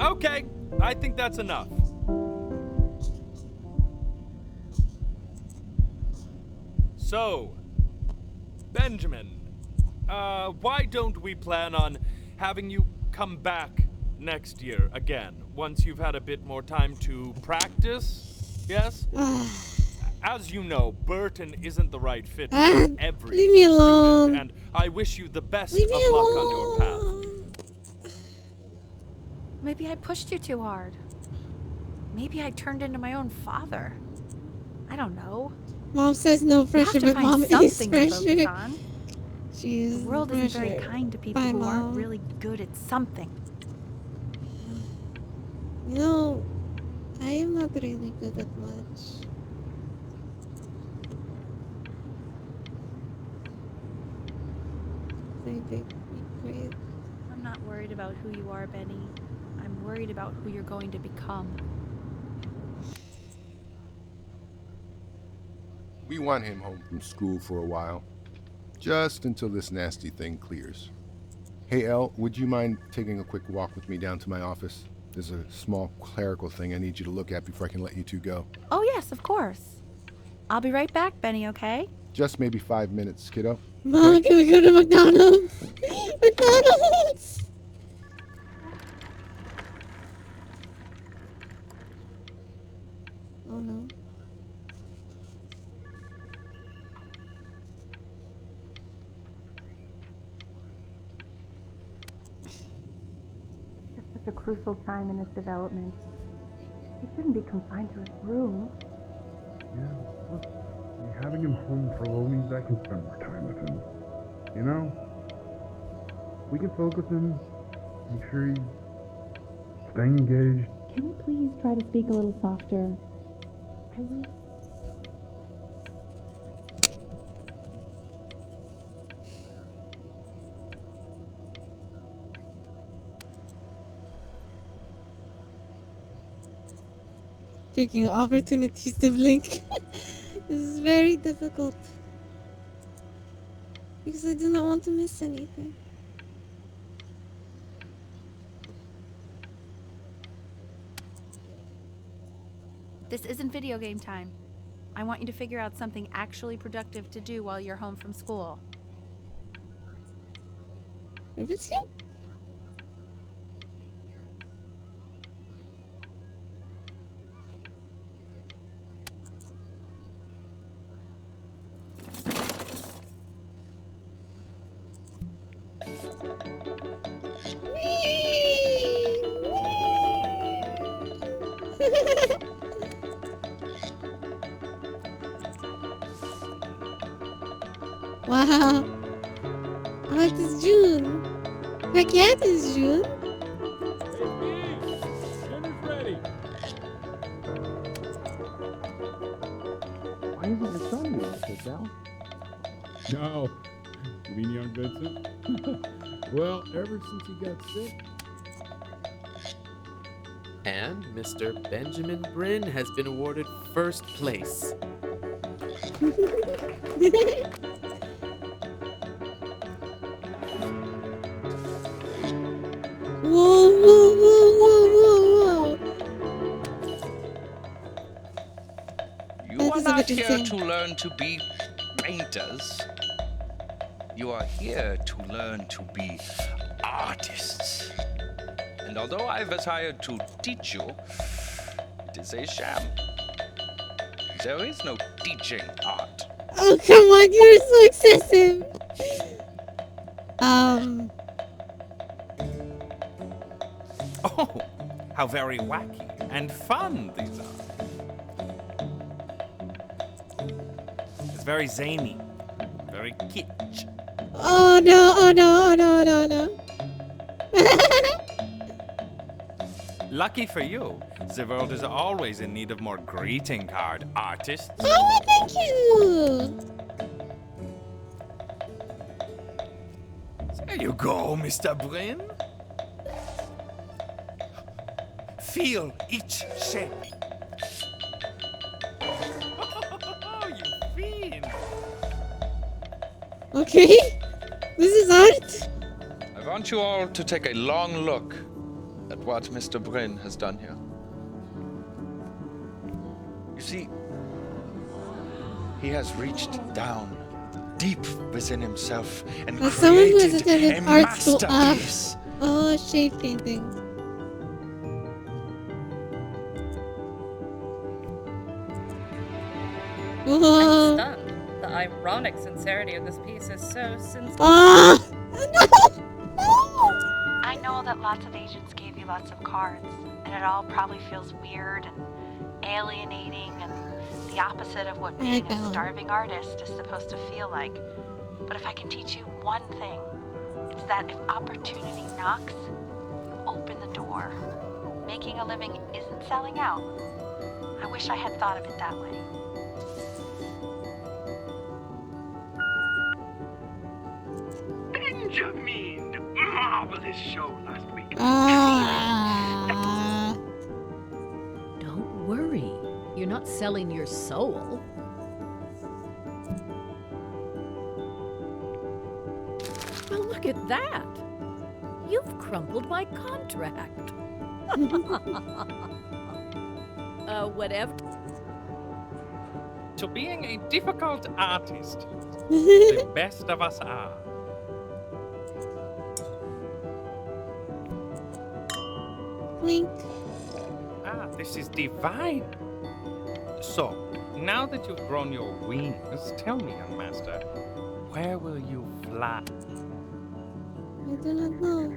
M: Okay, I think that's enough. So, Benjamin, why don't we plan on having you come back next year again, once you've had a bit more time to practice? Yes? As you know, Burton isn't the right fit for every
B: leave me alone.
M: student, and I wish you the best
B: Leave
M: of
B: me
M: luck
B: alone.
M: on your path.
F: Maybe I pushed you too hard. Maybe I turned into my own father. I don't know.
B: Mom says no pressure, but Mom is
F: something to focus
B: pressure.
F: on.
B: She's
F: The world isn't very
B: pressure.
F: kind to people
B: Bye,
F: who
B: Mom.
F: aren't really good at something.
B: You know, I am not really good at much.
F: I'm not worried about who you are, Benny. I'm worried about who you're going to become.
H: We want him home from school for a while. Just until this nasty thing clears. Hey, Elle, would you mind taking a quick walk with me down to my office? There's a small clerical thing I need you to look at before I can let you two go.
F: Oh, yes, of course. I'll be right back, Benny, okay?
H: Just maybe 5 minutes, kiddo.
B: Mom, can we go to McDonald's? McDonald's! Oh no.
K: a crucial time in his development. He shouldn't be confined to his room.
G: Yeah, look, having him home for a little means I can spend more time with him. You know? We can focus him, make sure he's staying engaged.
K: Can you please try to speak a little softer?
B: Taking opportunities to blink. This is very difficult. Because I do not want to miss anything.
F: This isn't video game time. I want you to figure out something actually productive to do while you're home from school.
B: If it's you. Wow. Oh, it is June. My cat is June.
C: Dinner's ready.
N: Why isn't your son here, Mr. Al?
G: No. You mean young Vincent? Well, ever since he got sick.
O: And Mr. Benjamin Bryn has been awarded first place.
B: Whoa, whoa, whoa, whoa, whoa, whoa.
P: You are not here to learn to be painters. You are here to learn to be artists. And although I was hired to teach you, it is a sham. There is no teaching art.
B: Oh, come on, you're so excessive.
M: Oh, how very wacky and fun these are. It's very zany, very kitsch.
B: Oh no, oh no, oh no, oh no, oh no.
M: Lucky for you, the world is always in need of more greeting card artists.
B: Oh, thank you.
M: There you go, Mr. Bryn. Feel each shape. Oh, you fiend.
B: Okay, this is art.
P: I want you all to take a long look at what Mr. Bryn has done here. You see, he has reached down deep within himself and
B: As someone who has
P: created
B: attended
P: a
B: art school,
P: masterpiece.
B: oh, shade painting.
Q: I'm
B: Whoa.
Q: stunned. The ironic sincerity of this piece is so sincere.
B: Ah!
R: I know that lots of agents gave you lots of cards, and it all probably feels weird and alienating and the opposite of what being a starving artist is supposed to feel like. But if I can teach you one thing, it's that if opportunity knocks, open the door. Making a living isn't selling out. I wish I had thought of it that way.
P: Benjamin, marvelous show last week.
S: Don't worry. You're not selling your soul. Oh, look at that. You've crumpled my contract. Whatever.
M: To being a difficult artist, the best of us are.
B: Link.
M: Ah, this is divine. So, now that you've grown your wings, tell me, young master, where will you fly?
B: I do not know.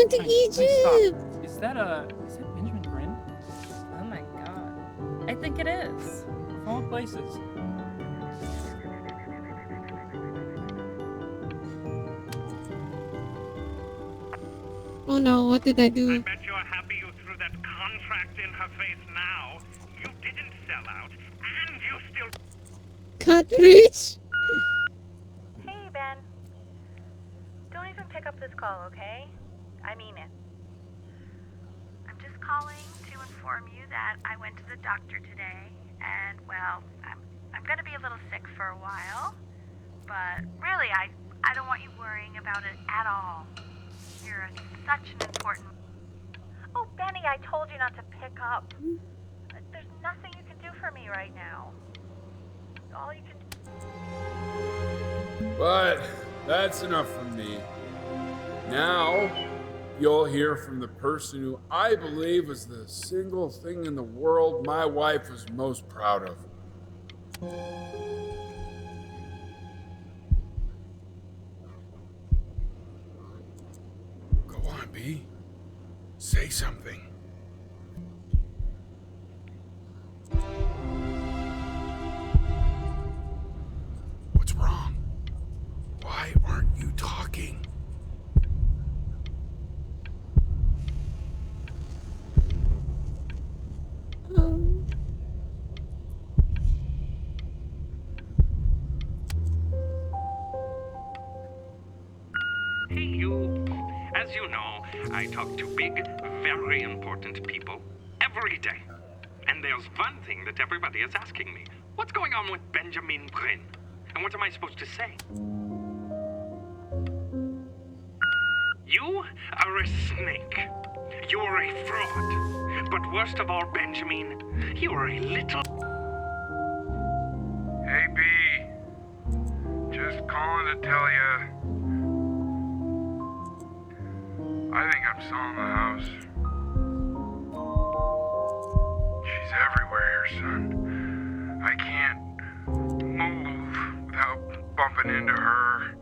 B: going to Egypt.
T: Stop. Is that Benjamin Brin?
Q: Oh my god. I think it is.
T: Of all places.
B: Oh no, what did I do?
U: I bet you're happy you threw that contract in her face now. You didn't sell out, and you still...
B: Cut reach.
L: Hey, Ben. Don't even pick up this call, okay? I mean it. I'm just calling to inform you that I went to the doctor today, and, well, I'm gonna be a little sick for a while, but really, I don't want you worrying about it at all. You're such an important... Oh, Benny, I told you not to pick up. There's nothing you can do for me right now. All you can do...
G: But that's enough from me. Now, you'll hear from the person who I believe is the single thing in the world my wife was most proud of. Go on, B. Say something. What's wrong? Why aren't you talking?
U: Hey, you. As you know, I talk to big, very important people every day. And there's one thing that everybody is asking me. What's going on with Benjamin Brin? And what am I supposed to say? You are a snake. You are a fraud. But worst of all, Benjamin, you are a little...
G: Hey, B. Just calling to tell you. I think I'm selling the house. She's everywhere here, son. I can't move without bumping into her.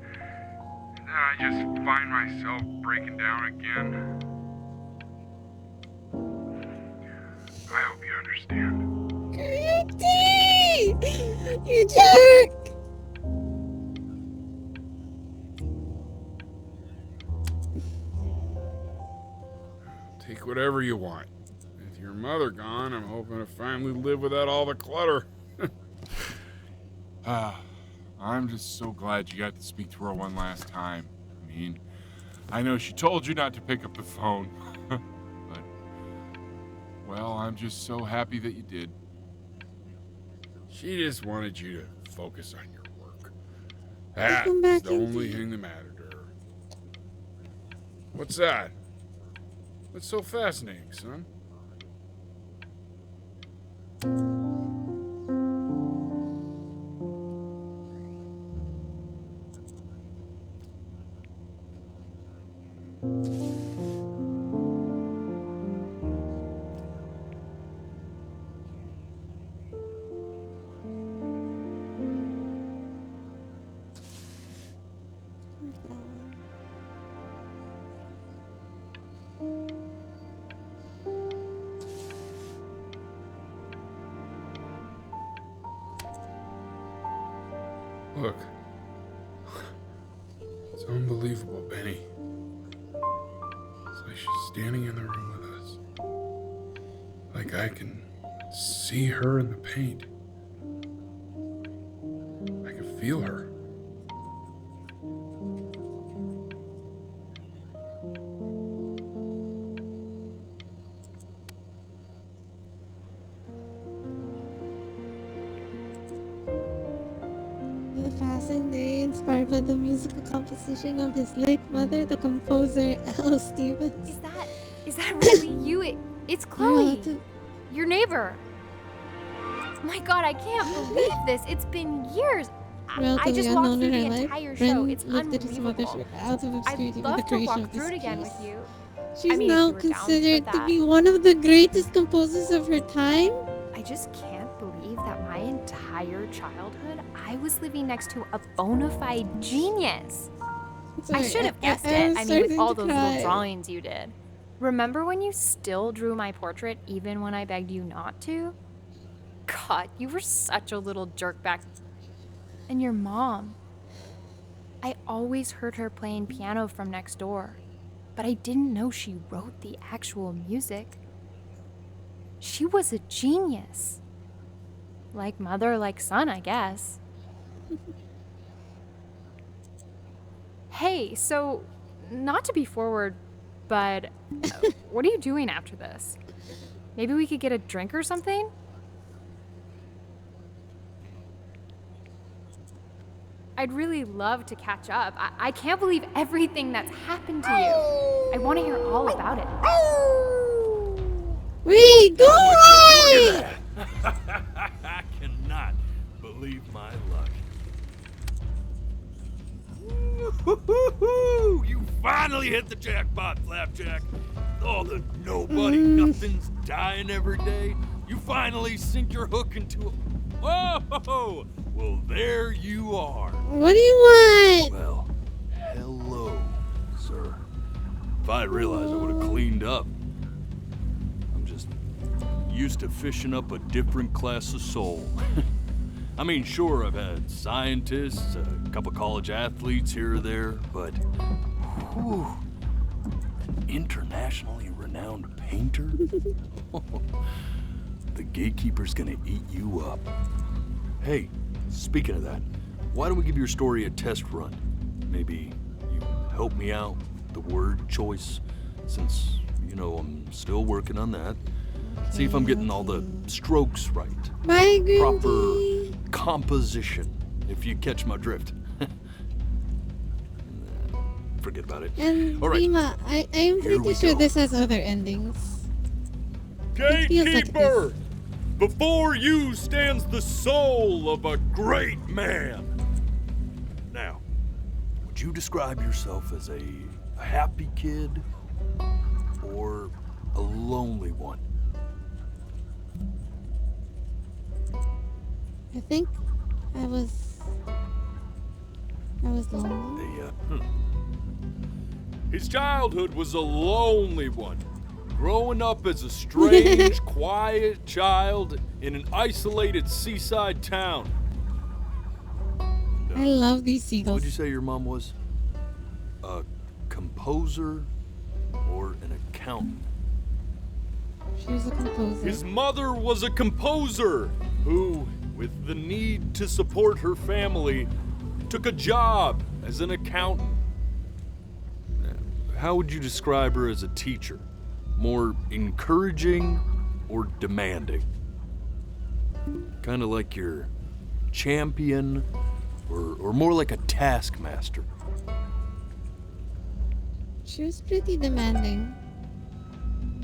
G: And then I just find myself breaking down again. I hope you understand.
B: You jerk!
G: Take whatever you want. With your mother gone, I'm hoping to finally live without all the clutter. I'm just so glad you got to speak to her one last time. I mean, I know she told you not to pick up the phone, but, well, I'm just so happy that you did. She just wanted you to focus on your work. That's the only thing that mattered to her. What's that? What's so fascinating, son? Look. It's unbelievable, Benny. It's like she's standing in the room with us. Like I can see her in the paint. I can feel her.
B: Inspired by the musical composition of his late mother, the composer Al Stevens.
V: Is that really you? It's Chloe, your neighbor. My God, I can't believe this. It's been years. I just walked through the entire show. It's unbelievable. I'd love to walk through it again with you.
B: She's now considered to be one of the greatest composers of her time.
V: I just can't believe that my entire childhood I was living next to a bona fide genius. I should have guessed it. I mean, with all those little drawings you did. Remember when you still drew my portrait even when I begged you not to? God, you were such a little jerkbag. And your mom. I always heard her playing piano from next door, but I didn't know she wrote the actual music. She was a genius. Like mother, like son, I guess. Hey, so, not to be forward, but what are you doing after this? Maybe we could get a drink or something? I'd really love to catch up. I can't believe everything that's happened to you. I want to hear all about it.
B: Wait, go away!
D: I cannot believe my luck. Woo-hoo-hoo-hoo! You finally hit the jackpot, Flapjack. All the nobody nothings dying every day. You finally sink your hook into a... Whoa! Well, there you are.
B: What do you want?
D: Well, hello, sir. If I realized, I would have cleaned up. I'm just used to fishing up a different class of soul. I mean, sure, I've had scientists, a couple college athletes here or there, but whew, an internationally renowned painter? The gatekeeper's gonna eat you up. Hey, speaking of that, why don't we give your story a test run? Maybe you help me out with the word choice, since, you know, I'm still working on that. See if I'm getting all the strokes right. Proper composition, if you catch my drift. Forget about it.
B: And
D: all right.
B: Dima, I am pretty sure this has other endings.
D: Gatekeeper! Before you stands the soul of a great man. Now, would you describe yourself as a happy kid or a lonely one?
B: I think I was lonely.
D: His childhood was a lonely one. Growing up as a strange, quiet child in an isolated seaside town.
B: I love these seagulls.
D: What'd you say your mom was? A composer or an accountant?
B: She was a composer.
D: His mother was a composer who, with the need to support her family, took a job as an accountant. How would you describe her as a teacher? More encouraging or demanding? Kind of like your champion or more like a taskmaster?
B: She was pretty demanding.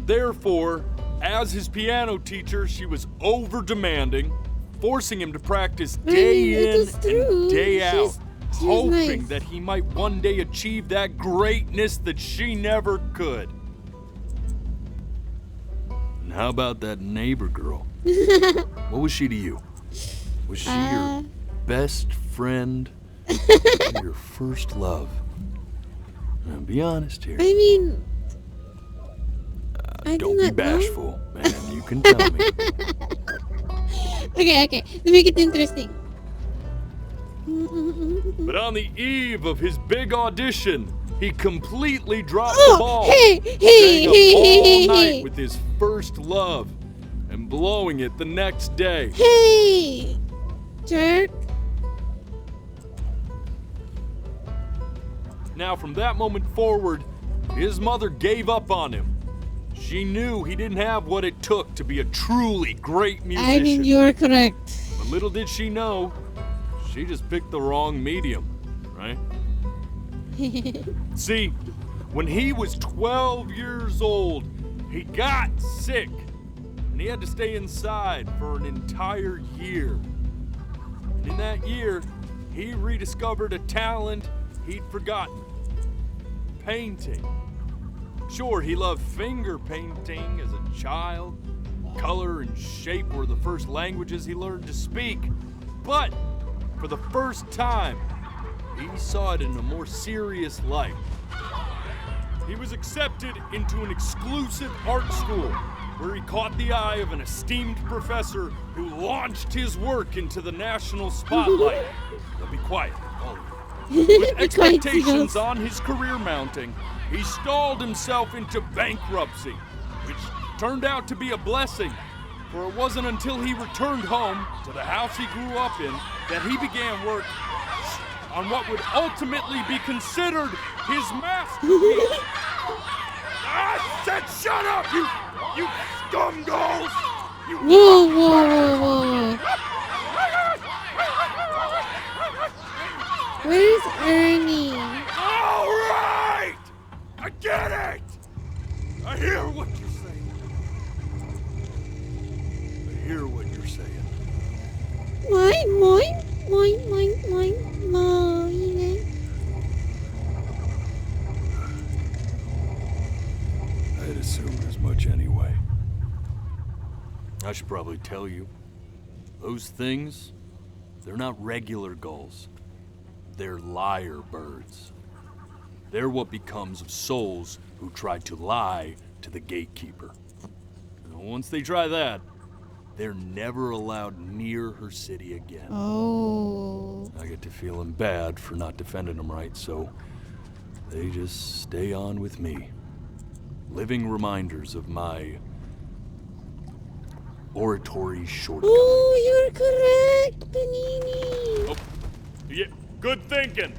D: Therefore, as his piano teacher, she was over-demanding, forcing him to practice day in and day out, hoping that he might one day achieve that greatness that she never could. And how about that neighbor girl? What was she to you? Was she your best friend or your first love? Now, be honest here.
B: I mean,
D: don't be bashful, man. You can tell me.
B: Okay, to make it interesting.
D: But on the eve of his big audition, he completely dropped the ball. Staying up all night with his first love and blowing it the next day.
B: Hey, jerk.
D: Now, from that moment forward, his mother gave up on him. She knew he didn't have what it took to be a truly great musician.
B: I mean, you're correct.
D: But little did she know, she just picked the wrong medium, right? See, when he was 12 years old, he got sick, and he had to stay inside for an entire year. And in that year, he rediscovered a talent he'd forgotten: painting. Sure, he loved finger painting as a child. Color and shape were the first languages he learned to speak. But for the first time, he saw it in a more serious light. He was accepted into an exclusive art school where he caught the eye of an esteemed professor who launched his work into the national spotlight. Now be quiet, all of you. With expectations on his career mounting, he stalled himself into bankruptcy, which turned out to be a blessing, for it wasn't until he returned home to the house he grew up in that he began work on what would ultimately be considered his masterpiece. I said shut up, you scumballs!
B: Whoa, whoa, whoa, whoa. Where's Ernie?
D: All right! I get it! I hear what you're saying. I hear what you're saying.
B: Mine.
D: I'd assumed as much anyway. I should probably tell you, those things, they're not regular gulls. They're lyre birds. They're what becomes of souls who try to lie to the gatekeeper. And once they try that, they're never allowed near her city again.
B: Oh.
D: I get to feeling bad for not defending them right, so they just stay on with me. Living reminders of my oratory shortcomings.
B: Oh, you're correct, Panini.
D: Oh, yeah, good thinking.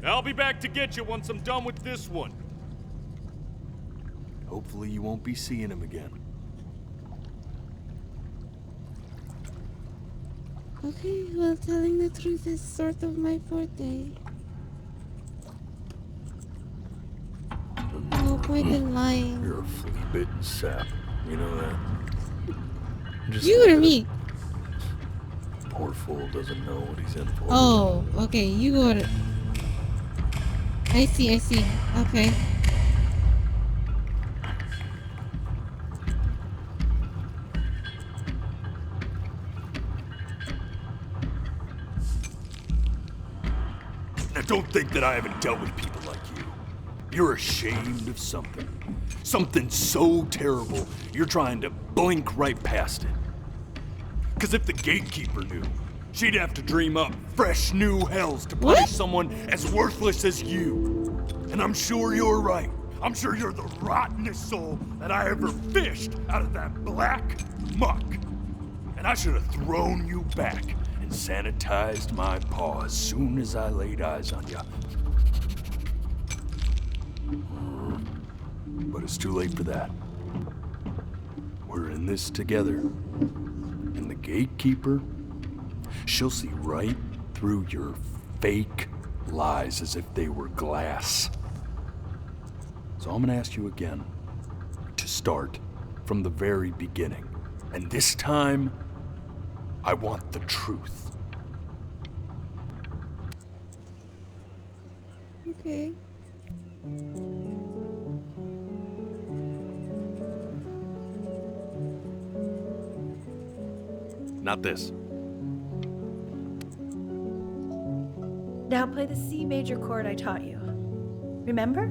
D: I'll be back to get you once I'm done with this one. Hopefully you won't be seeing him again.
B: Okay, well, telling the truth is sort of my forte. No point in lying.
D: You're a flea-bitten sap. You know that? Just
B: You or me?
D: Poor fool doesn't know what he's in for.
B: Oh, okay, you got it. I see. Okay.
D: Now don't think that I haven't dealt with people like you. You're ashamed of something. Something so terrible, you're trying to blink right past it. Because if the gatekeeper knew, she'd have to dream up fresh new hells to punish someone as worthless as you. And I'm sure you're right. I'm sure you're the rottenest soul that I ever fished out of that black muck. And I should have thrown you back and sanitized my paw as soon as I laid eyes on you. But it's too late for that. We're in this together. And the gatekeeper, she'll see right through your fake lies as if they were glass. So I'm gonna ask you again to start from the very beginning. And this time, I want the truth.
B: Okay.
D: Not this.
F: Now play the C major chord I taught you. Remember?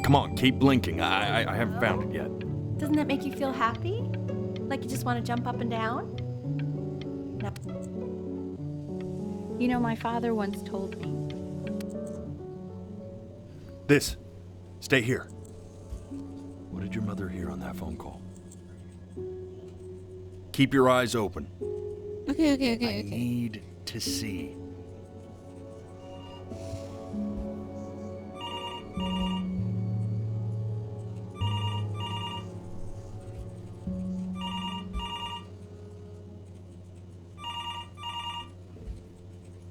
D: Come on, keep blinking. I haven't found it yet.
F: Doesn't that make you feel happy? Like you just want to jump up and down? No. You know, my father once told me.
D: This. Stay here. What did your mother hear on that phone call? Keep your eyes open.
B: Okay.
D: I need to see.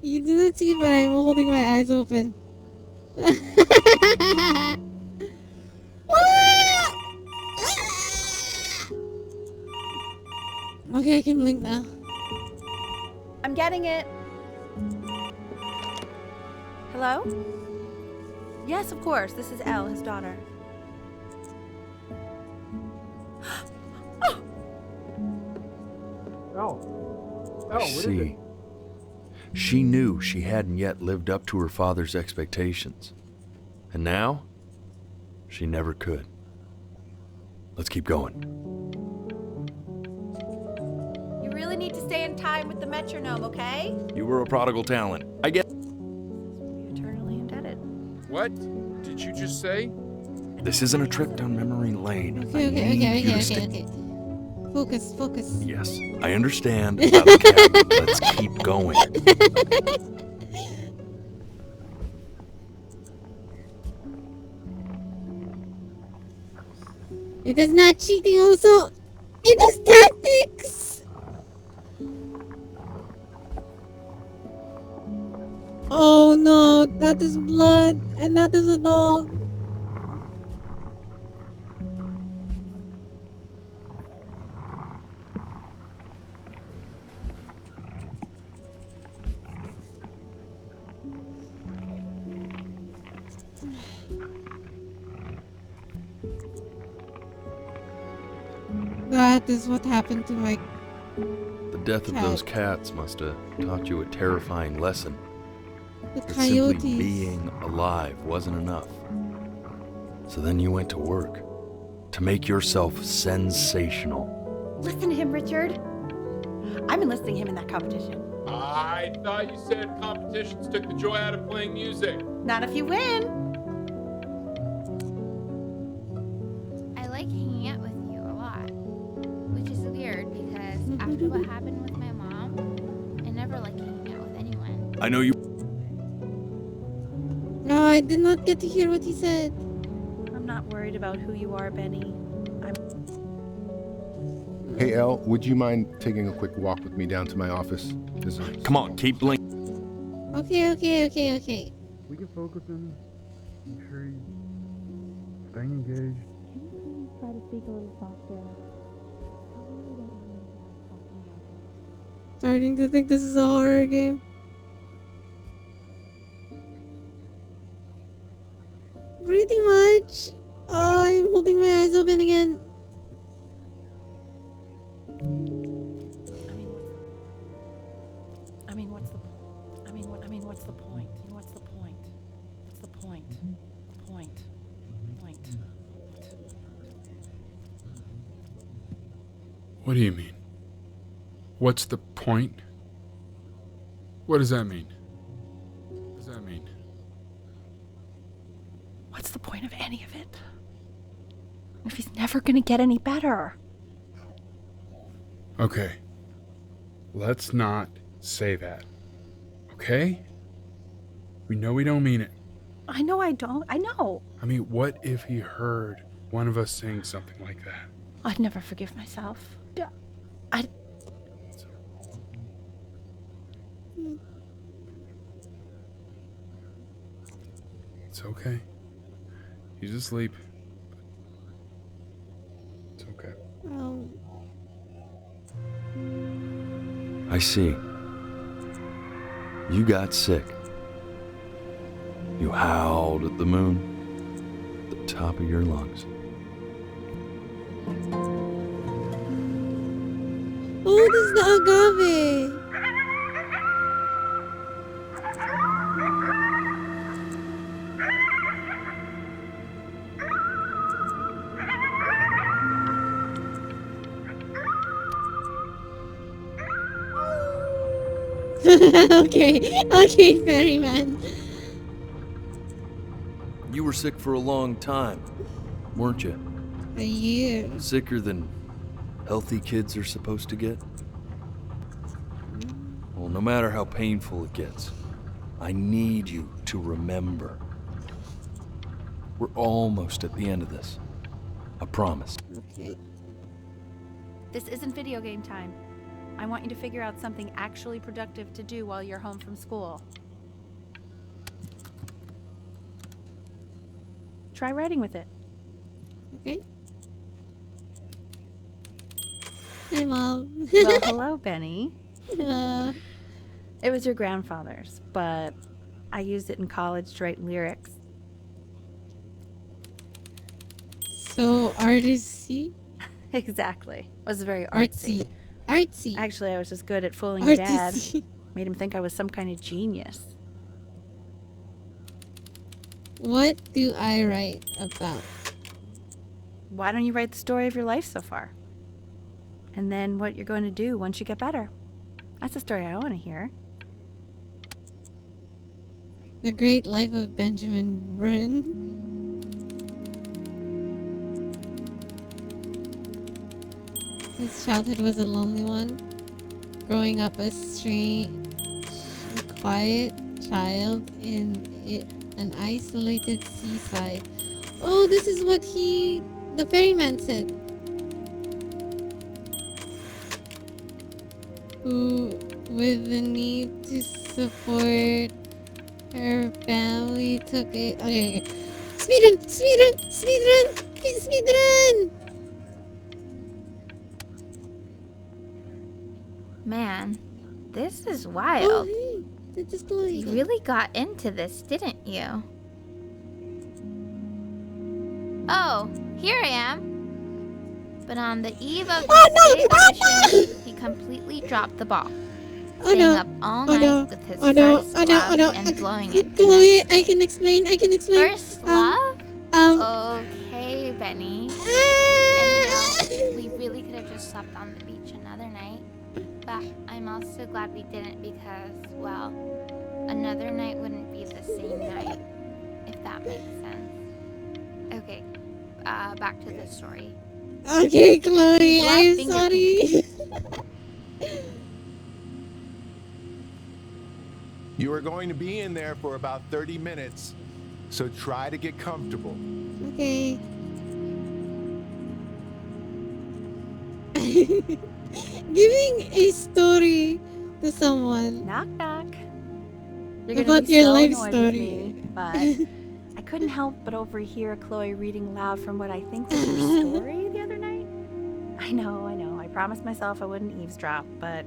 B: You didn't see it, but I'm holding my eyes open. Okay, I can blink now.
F: I'm getting it. Hello? Yes, of course. This is Elle, his daughter.
C: Oh, what is it?
D: She knew she hadn't yet lived up to her father's expectations. And now, she never could. Let's keep going.
R: You really need to stay in time with the metronome, okay?
D: You were a prodigal talent. I get.
R: Eternally indebted.
G: What did you just say?
D: This isn't a trip down memory lane.
B: Okay. Focus.
D: Yes, I understand about the cat. Let's keep going.
B: It is not cheating also. It is tactics. Oh no, that is blood and that is a dog. That is what happened to my
D: The death of those cats must have taught you a terrifying lesson.
B: The
D: That
B: coyotes.
D: simply being alive wasn't enough. So then you went to work to make yourself sensational.
R: Listen to him, Richard. I'm enlisting him in that competition.
G: I thought you said competitions took the joy out of playing music.
R: Not if you win.
I: I like hanging out with you a lot, which is weird because after what happened with my mom, I never like hanging out with anyone.
D: I know you.
B: No, I did not get to hear what he said.
R: I'm not worried about who you are, Benny.
H: Hey, Elle, would you mind taking a quick walk with me down to my office?
D: Come on, keep blinking.
B: Okay.
A: We can focus on make sure you staying engaged.
R: Try to speak a little softer.
B: Starting to think this is a horror game. Pretty much. Oh, I'm holding my eyes open again.
E: What's the point? What's the point? What's the point? Point.
G: What do you mean? What's the point? What does that mean? What does that mean?
R: What's the point of any of it? If he's never gonna get any better.
G: Okay. Let's not say that. Okay? We know we don't mean it.
R: I know I don't. I know.
G: I mean, what if he heard one of us saying something like that?
R: I'd never forgive myself.
G: It's okay. He's asleep. It's okay.
D: I see. You got sick. You howled at the moon, at the top of your lungs.
B: Oh, this is the agave. Okay, ferryman.
D: You were sick for a long time, weren't you?
B: A year.
D: Sicker than healthy kids are supposed to get? Well, no matter how painful it gets, I need you to remember. We're almost at the end of this. I promise.
B: Okay.
R: This isn't video game time. I want you to figure out something actually productive to do while you're home from school. Try writing with it.
B: Okay. Hey, Mom.
R: Well, hello, Benny.
B: It
R: was your grandfather's, but I used it in college to write lyrics.
B: So artsy?
R: Exactly. It was very artsy.
B: Artsy.
R: Actually, I was just good at fooling your dad.
F: Made him think I was some kind of genius.
B: What do I write about?
F: Why don't you write the story of your life so far? And then what you're going to do once you get better. That's the story I want to hear.
B: The Great Life of Benjamin Bryn. His childhood was a lonely one. Growing up a strange, quiet child in an isolated seaside. Oh, this is what the ferryman said. Who, with the need to support her family, took it. Okay. Speedrun!
I: Man, this is wild.
B: Oh, hey, this is Chloe.
I: You really got into this, didn't you? Oh, here I am. But on the eve of the big mission, he completely dropped the ball. Staying up all night with his first love and blowing it.
B: Chloe, I can explain.
I: First love? Okay, Benny. And we really could have just slept on the beach another night. But I'm also glad we didn't because, well, another night wouldn't be the same night, if that makes sense. Okay, back to the story.
B: Okay, Chloe, I'm sorry.
J: You are going to be in there for about 30 minutes, so try to get comfortable.
B: Okay. Giving a story to someone.
F: Knock knock.
B: About your life story.
F: But I couldn't help but overhear Chloe reading aloud from what I think was your story the other night. I know. I promised myself I wouldn't eavesdrop, but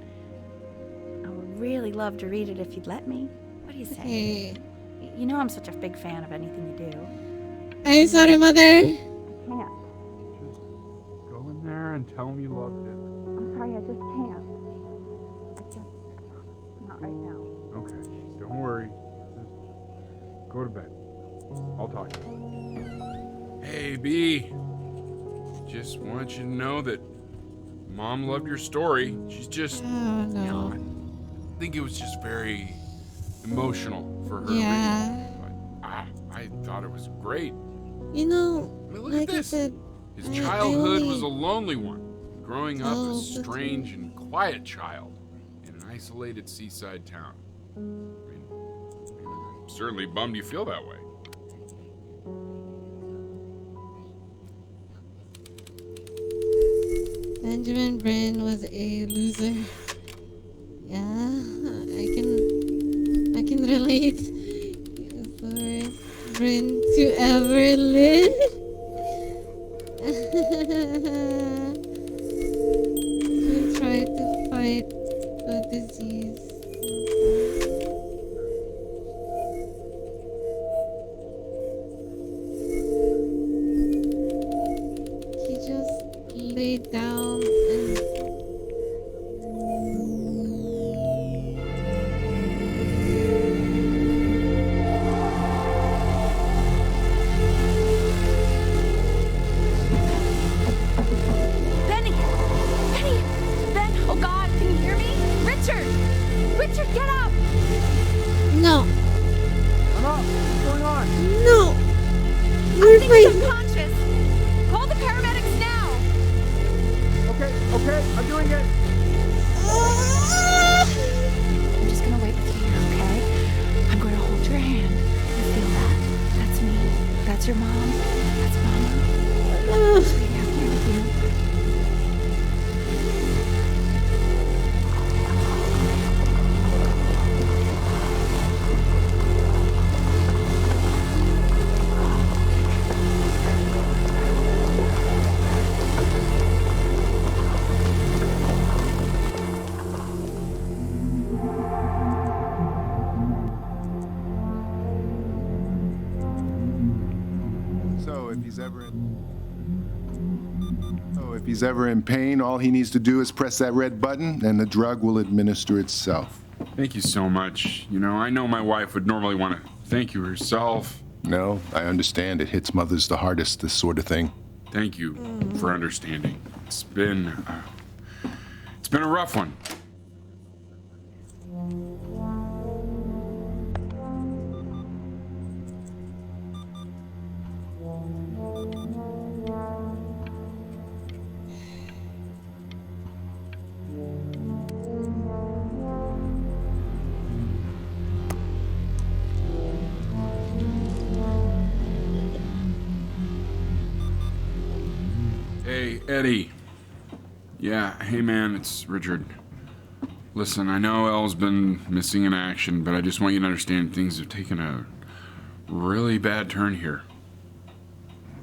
F: I would really love to read it if you'd let me. What do you say?
B: Hey.
F: You know I'm such a big fan of anything you do.
B: I'm sorry, Mother.
F: I can't.
A: Go in there and tell him you loved it.
F: I'm sorry, I just can't. Not right now.
A: Okay, don't worry. Just go to bed. I'll talk to you.
G: Hey, B. Just want you to know that Mom loved your story. She's just,
B: oh, no.
G: You know, I think it was just very emotional for her.
B: Yeah.
G: But I thought it was great.
B: You know,
G: I mean, look
B: like
G: at this.
B: I said,
G: His childhood
B: I
G: was a lonely one, growing up
B: Oh,
G: a strange and quiet child in an isolated seaside town. I mean, I'm certainly bummed you feel that way.
B: Benjamin Bryn was a loser. Yeah, I can relate. For Bryn to ever live. He tried to fight a disease. He just laid down and
F: Benny! Ben! Oh God, can you hear me? Richard! Richard, get up!
B: no,
T: I'm up. What's going on?
B: no.
F: I think he's unconscious. Call the paramedics now.
T: Okay, I'm doing it.
E: I'm just gonna wait with you here, okay? I'm going to hold your hand. You feel that? That's me. That's your mom. That's Mama. Sweetie, I'm here with you.
J: So if he's ever in pain, all he needs to do is press that red button and the drug will administer itself.
G: Thank you so much. You know, I know my wife would normally want to thank you herself.
J: No, I understand. It hits mothers the hardest, this sort of thing.
G: Thank you for understanding. It's been a rough one. Hey, Eddie. Yeah, hey man, it's Richard. Listen, I know Elle's been missing in action, but I just want you to understand things have taken a really bad turn here.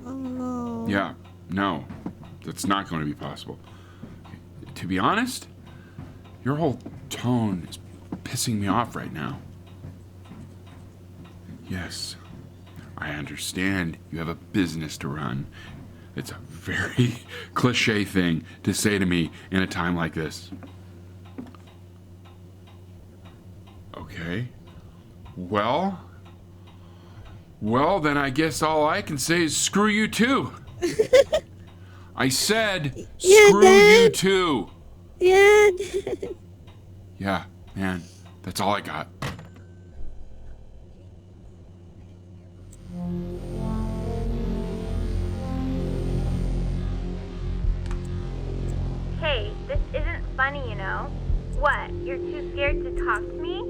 B: Oh no.
G: Yeah, no, that's not going to be possible. To be honest, your whole tone is pissing me off right now. Yes, I understand you have a business to run. It's a very cliche thing to say to me in a time like this. Okay. Well, then I guess all I can say is screw you too. I said screw you too.
B: Yeah.
G: Yeah, man, that's all I got.
L: Hey, this isn't funny, you know. What, you're too scared to talk to me?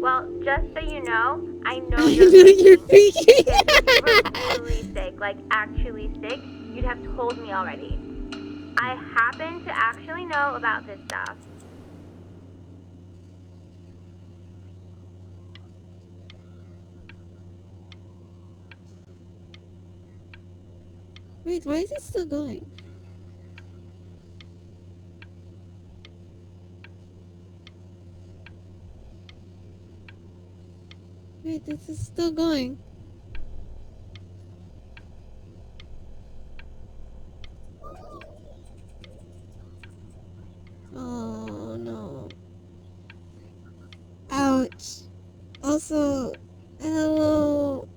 L: Well, just so you know, I know you're faking. If you were really sick, like actually sick, you'd have told me already. I happen to actually know about this stuff.
B: Wait, why is it still going? Wait, this is still going. Oh no. Ouch. Also, hello.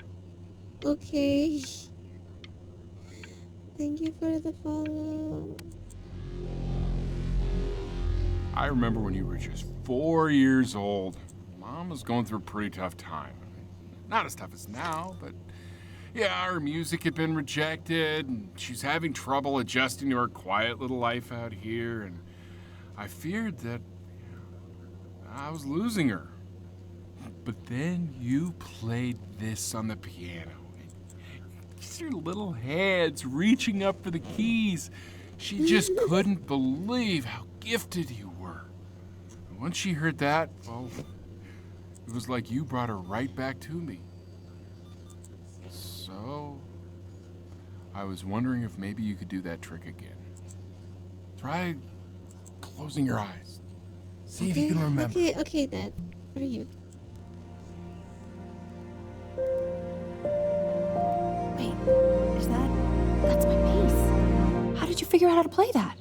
B: Okay. Thank you for the follow.
G: I remember when you were just 4 years old. Mom was going through a pretty tough time. Not as tough as now, but yeah, her music had been rejected, and she's having trouble adjusting to her quiet little life out here, and I feared that I was losing her. But then you played this on the piano. Just her little hands reaching up for the keys. She just couldn't believe how gifted you were. And once she heard that, well, it was like you brought her right back to me. So, I was wondering if maybe you could do that trick again. Try closing your eyes. See if you can remember.
B: Okay, Dad. What are you?
E: Wait, that's my bass. How did you figure out how to play that?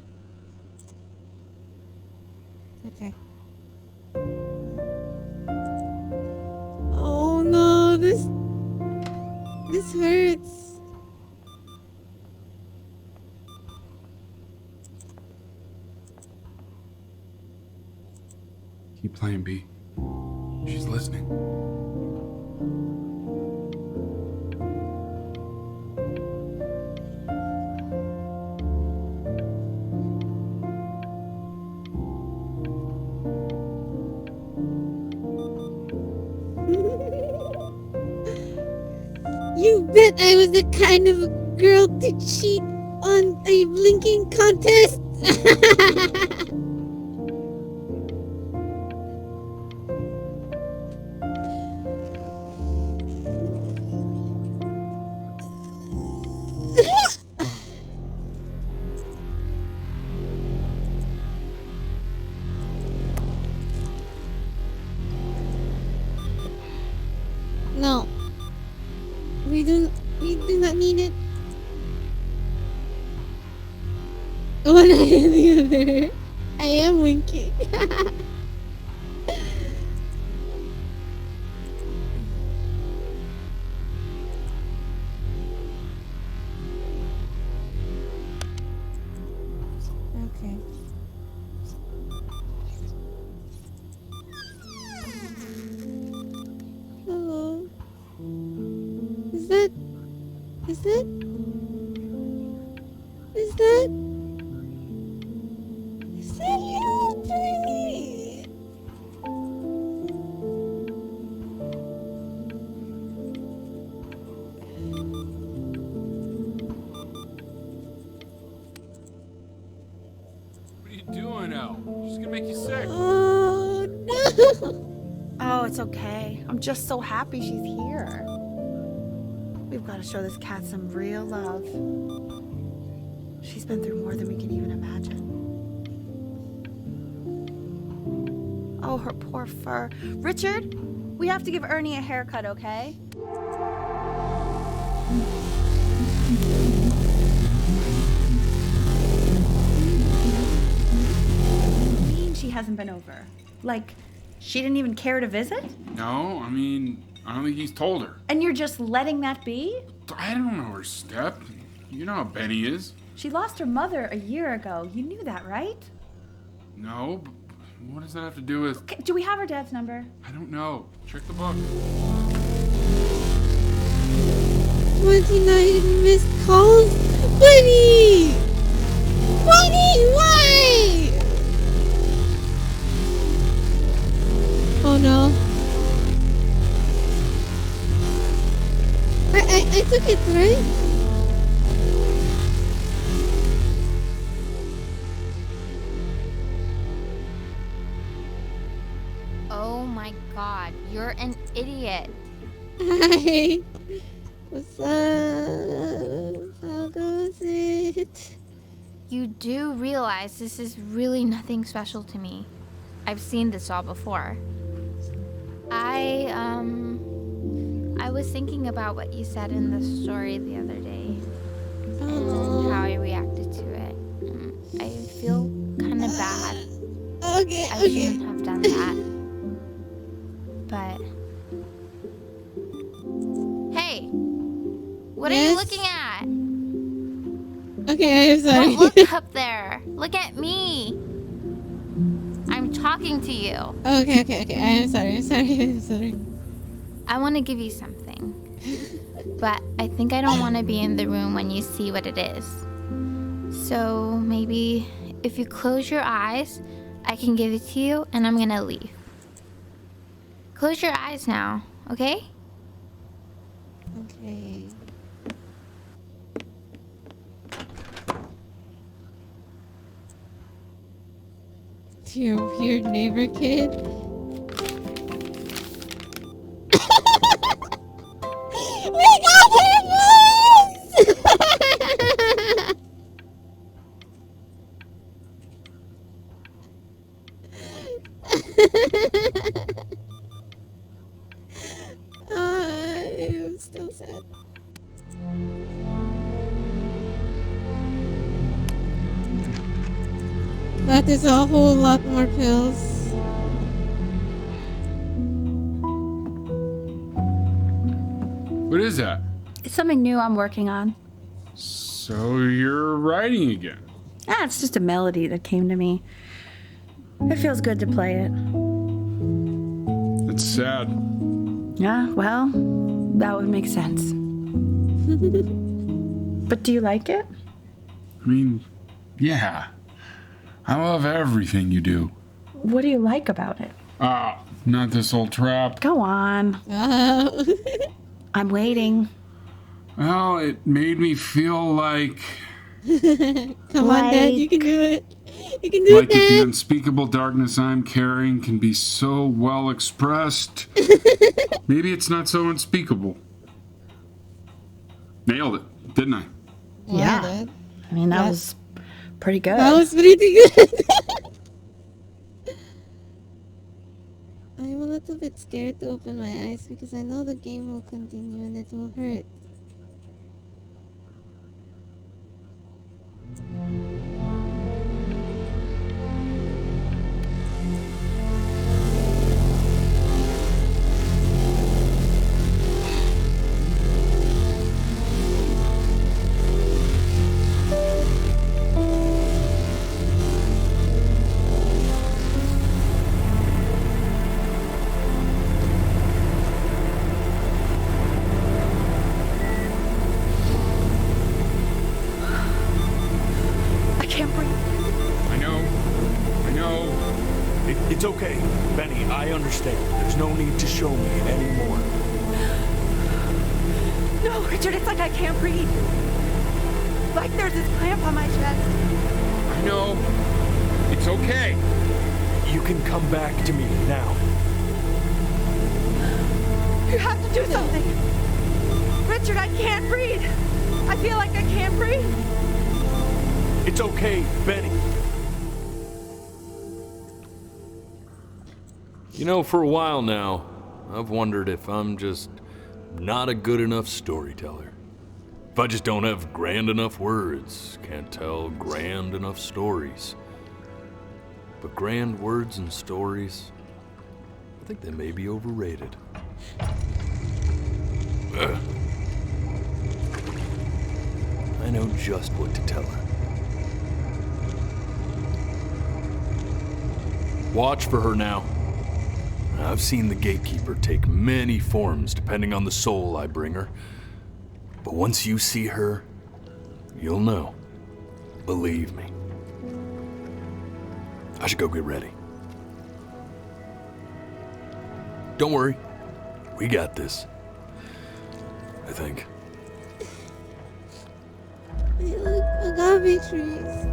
B: Okay. Oh no, this hurts.
G: Keep playing, B. She's listening.
B: You bet I was the kind of girl to cheat on a blinking contest. No. We do not need it. One eye and the other. I am winking. Is that? Is that you, Trini?
G: What are you doing, Elle? She's gonna make you sick.
B: Oh no!
F: Oh, it's okay. I'm just so happy she's here. We've got to show this cat some real love. She's been through more than we can even imagine. Oh, her poor fur. Richard, we have to give Ernie a haircut, okay? What do you mean she hasn't been over? Like, she didn't even care to visit?
G: No, I mean, I don't think he's told her.
F: And you're just letting that be?
G: I don't know her step. You know how Benny is.
F: She lost her mother a year ago. You knew that, right?
G: No, but what does that have to do with...
F: Okay, do we have her dad's number?
G: I don't know. Check the book.
B: 29 missed calls? Bunny! Bunny, why? Oh no. I took it, right?
I: Oh my god, you're an idiot.
B: Hi. What's up? How goes it?
I: You do realize this is really nothing special to me. I've seen this all before. I was thinking about what you said in the story the other day. And how I reacted to it. I feel kind of bad.
B: Okay,
I: I shouldn't have done that. But... Hey! What are you looking at?
B: Okay, I'm sorry.
I: Don't look up there. Look at me. I'm talking to you.
B: Okay. I'm sorry.
I: I want to give you something. But I think I don't want to be in the room when you see what it is. So maybe if you close your eyes, I can give it to you and I'm gonna leave. Close your eyes now, okay?
B: Okay. Your weird neighbor kid. We got it! I'm still sad. That is a whole lot more pills.
G: What is that?
F: It's something new I'm working on.
G: So you're writing again?
F: It's just a melody that came to me. It feels good to play it.
G: It's sad.
F: Yeah, well, that would make sense. But do you like it?
G: I mean, yeah. I love everything you do.
F: What do you like about it?
G: Not this old trap.
F: Go on. I'm waiting.
G: Well, it made me feel like...
B: Come on, Dad, you can do it. You can do
G: like
B: it, Dad.
G: if the unspeakable darkness I'm carrying can be so well expressed, maybe it's not so unspeakable. Nailed it, didn't I?
F: Yeah. I mean, that was pretty good.
B: That was pretty good. I'm a little bit scared to open my eyes because I know the game will continue and it will hurt.
D: It's okay, Benny, I understand. There's no need to show me anymore.
R: No, Richard, it's like I can't breathe. Like there's this clamp on my chest.
G: I know. It's okay.
D: You can come back to me now.
R: You have to do something. Richard, I can't breathe. I feel like I can't breathe.
D: It's okay, Benny. You know, for a while now, I've wondered if I'm just not a good enough storyteller. If I just don't have grand enough words, can't tell grand enough stories. But grand words and stories, I think they may be overrated. I know just what to tell her. Watch for her now. I've seen the gatekeeper take many forms depending on the soul I bring her. But once you see her, you'll know. Believe me. I should go get ready. Don't worry. We got this. I think.
B: They look agave trees.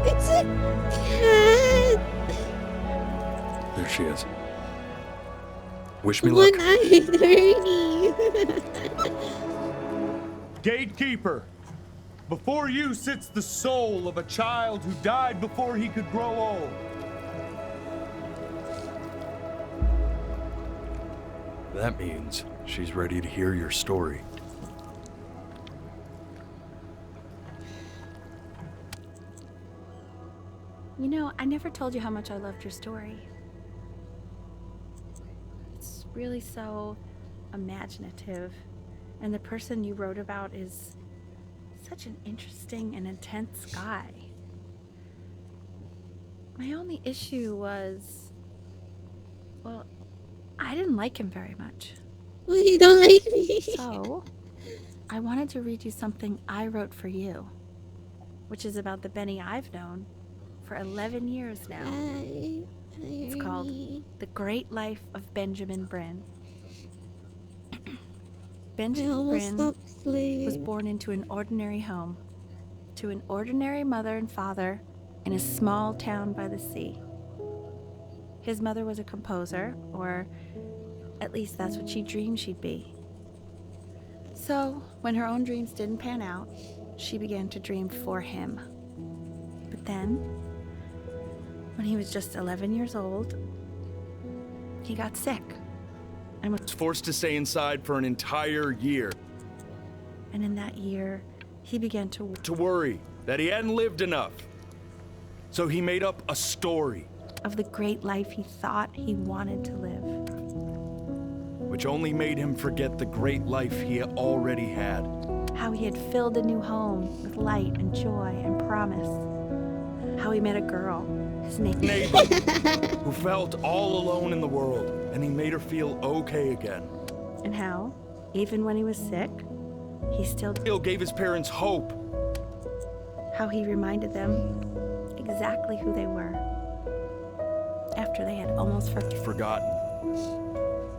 B: It's a cat.
D: There she is. Wish me
B: One
D: luck.
B: eye, Ernie.
K: Gatekeeper, before you sits the soul of a child who died before he could grow old.
D: That means she's ready to hear your story.
F: You know, I never told you how much I loved your story. It's really so imaginative. And the person you wrote about is such an interesting and intense guy. My only issue was, well, I didn't like him very much.
B: Well, you don't like me.
F: So, I wanted to read you something I wrote for you, which is about the Benny I've known for 11 years now. It's called The Great Life of Benjamin Bryn. Benjamin Bryn was born into an ordinary home, to an ordinary mother and father in a small town by the sea. His mother was a composer, or at least that's what she dreamed she'd be. So, when her own dreams didn't pan out, she began to dream for him. But then, when he was just 11 years old, he got sick and was
D: forced to stay inside for an entire year.
F: And in that year, he began to
D: worry that he hadn't lived enough. So he made up a story
F: of the great life he thought he wanted to live,
D: which only made him forget the great life he already had.
F: How he had filled a new home with light and joy and promise. How he met a girl, his
D: neighbor, who felt all alone in the world, and he made her feel okay again.
F: And how, even when he was sick, he still
D: gave his parents hope.
F: How he reminded them exactly who they were after they had almost
D: forgotten.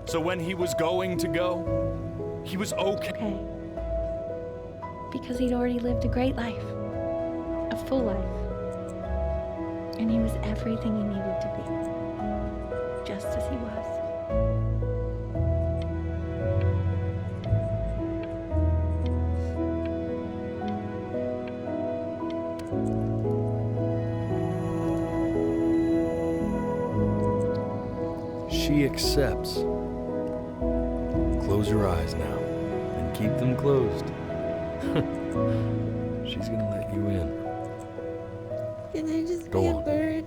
D: So when he was going to go, he was okay.
F: Because he'd already lived a great life, a full life. And he was everything he needed to be, just as he was.
D: She accepts. Close your eyes now, and keep them closed. She's gonna let you in.
B: Can I just
D: Go
B: be a
D: on.
B: bird?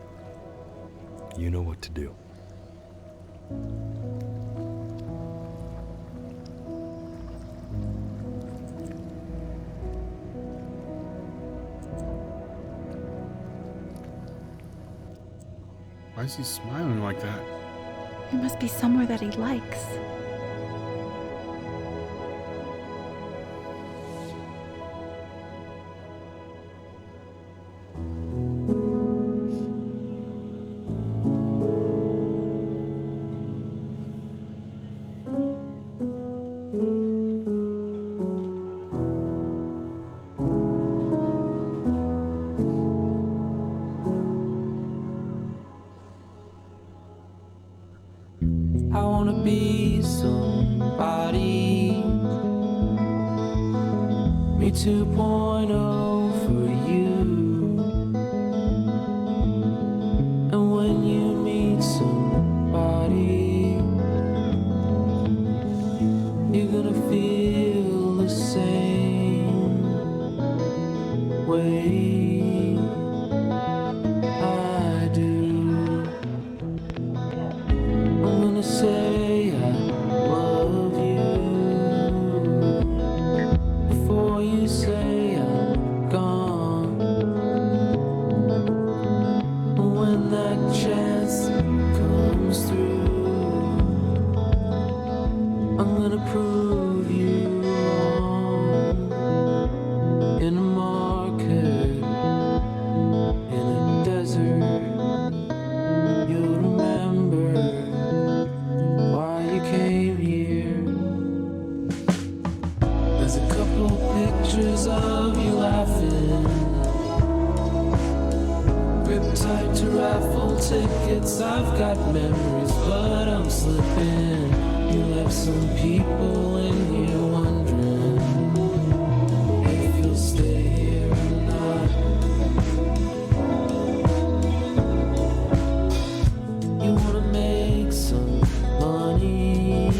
D: You know what to do.
G: Why is he smiling like that?
E: It must be somewhere that he likes.
N: I wanna be somebody. Me 2.0 for you. And when you meet somebody, you're gonna feel the same way I do. I'm gonna say I love you before you say I'm gone. And when that chance comes through, I'm gonna prove you wrong. In a market, in a desert, you'll remember why you came here. There's a couple pictures of you laughing, gripped tight to raffle tickets. I've got memories, but I'm slipping. You left some people in here wondering if you'll stay here or not. You wanna make some money,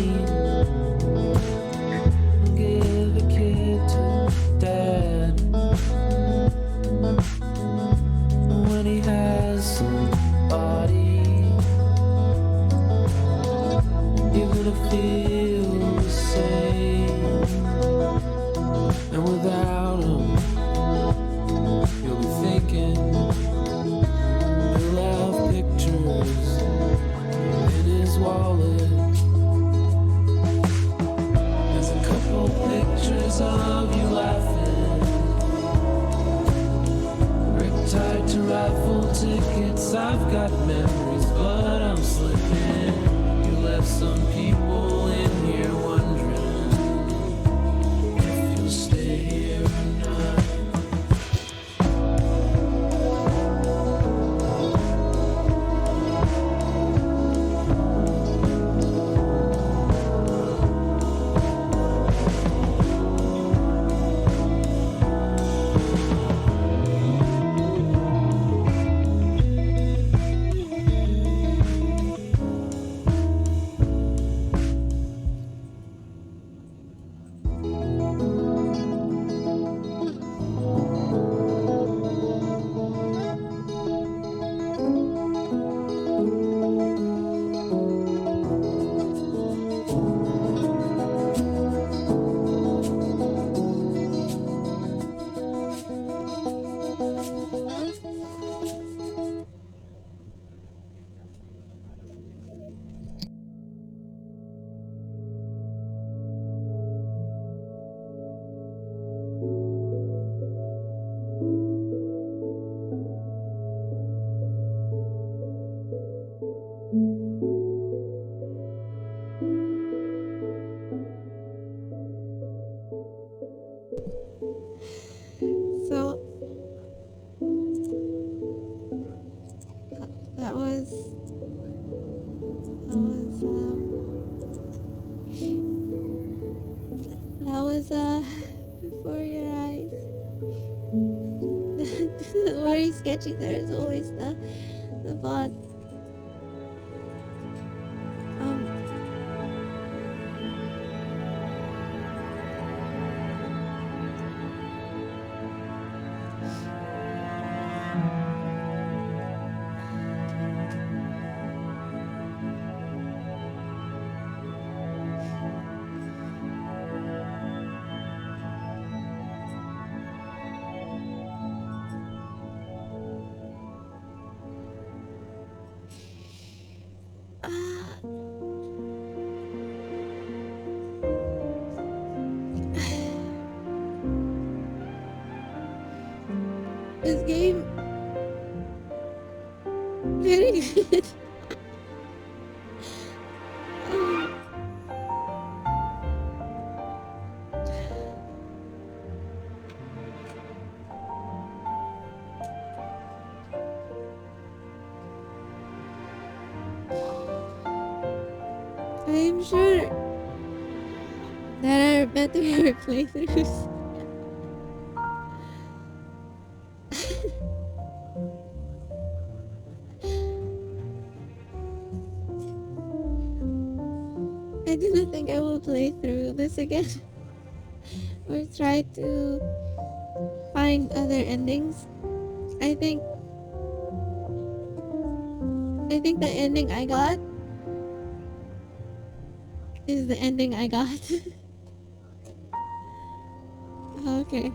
N: give a kid to dad. When he has somebody, you're gonna feel the same. And without him, you'll be thinking he'll have pictures in his wallet. There's a couple pictures of you laughing, gripped tight to raffle tickets. I've got memories, but I'm slipping. You left some people in here wondering if you'll stay here or not.
B: So that was before your eyes. This is very sketchy. There is always the bot. this game. Very good. I am sure there are better playthroughs. I do not think I will play through this again or try to find other endings. I think the ending I got is the ending I got. Okay.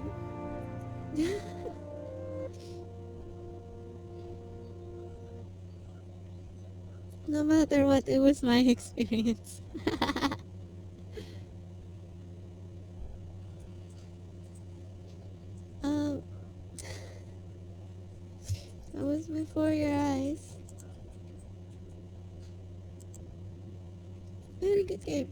B: No matter what, it was my experience. That was before your eyes. Very good game.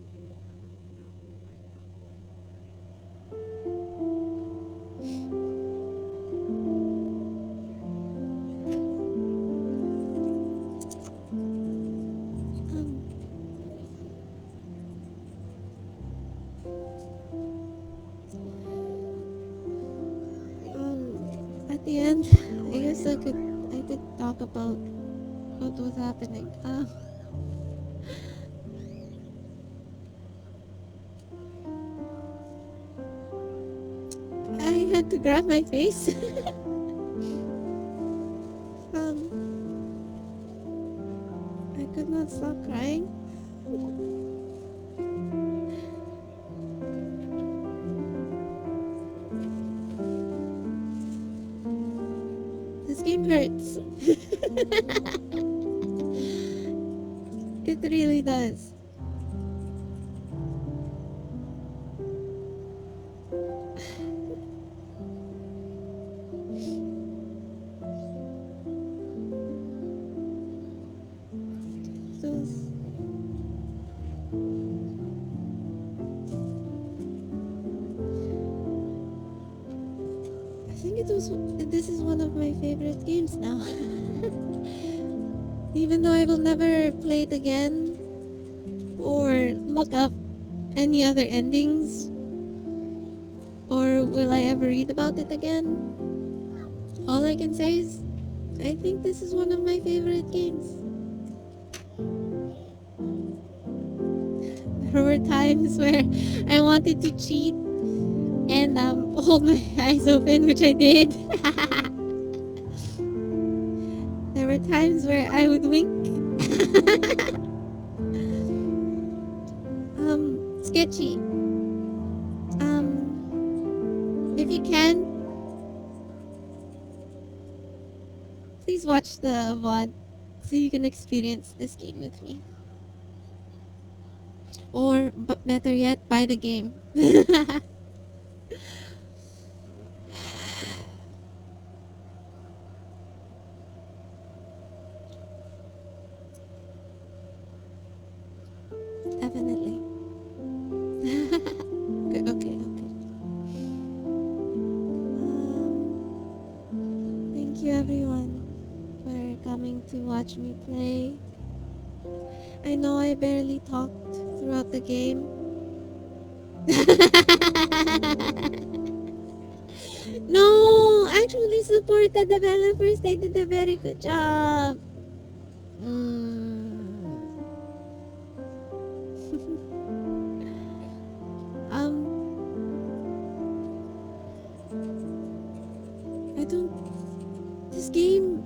B: At the end, I guess I could talk about what was happening. I had to grab my face. I could not stop crying. This game hurts. It really does. This is one of my favorite games now. Even though I will never play it again or look up any other endings, or will I ever read about it again, all I can say is I think this is one of my favorite games. There were times where I wanted to cheat and hold my eyes open, which I did. There were times where I would wink. Sketchy. If you can, please watch the VOD so you can experience this game with me. Or, but better yet, buy the game. Definitely. Okay. Thank you everyone for coming to watch me play. I know I barely talked throughout the game. No, actually support the developers. They did a very good job. This game,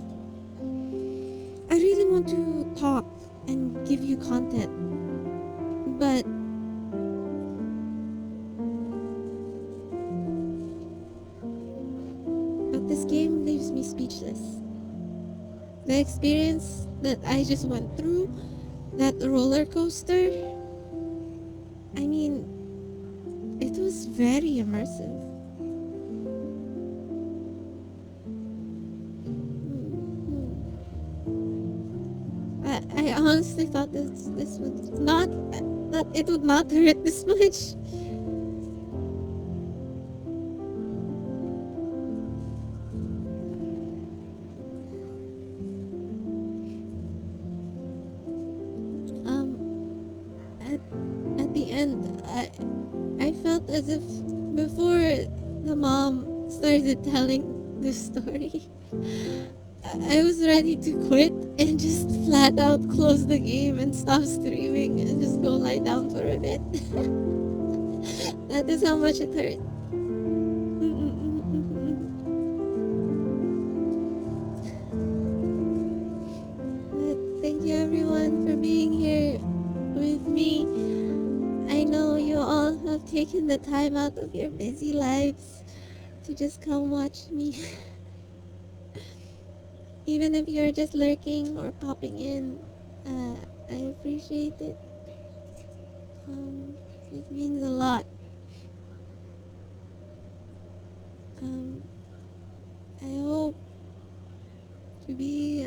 B: I really want to talk and give you content, but this game leaves me speechless. The experience that I just went through, that roller coaster, I mean, it was very immersive. honestly thought this would not, that it would not hurt this much. At the end, I felt as if before the mom started telling the story, I was ready to quit and just flat out close the game and stop streaming and just go lie down for a bit. That is how much it hurt. But thank you everyone for being here with me. I know you all have taken the time out of your busy lives to just come watch me. Even if you're just lurking or popping in, I appreciate it. It means a lot. I hope to be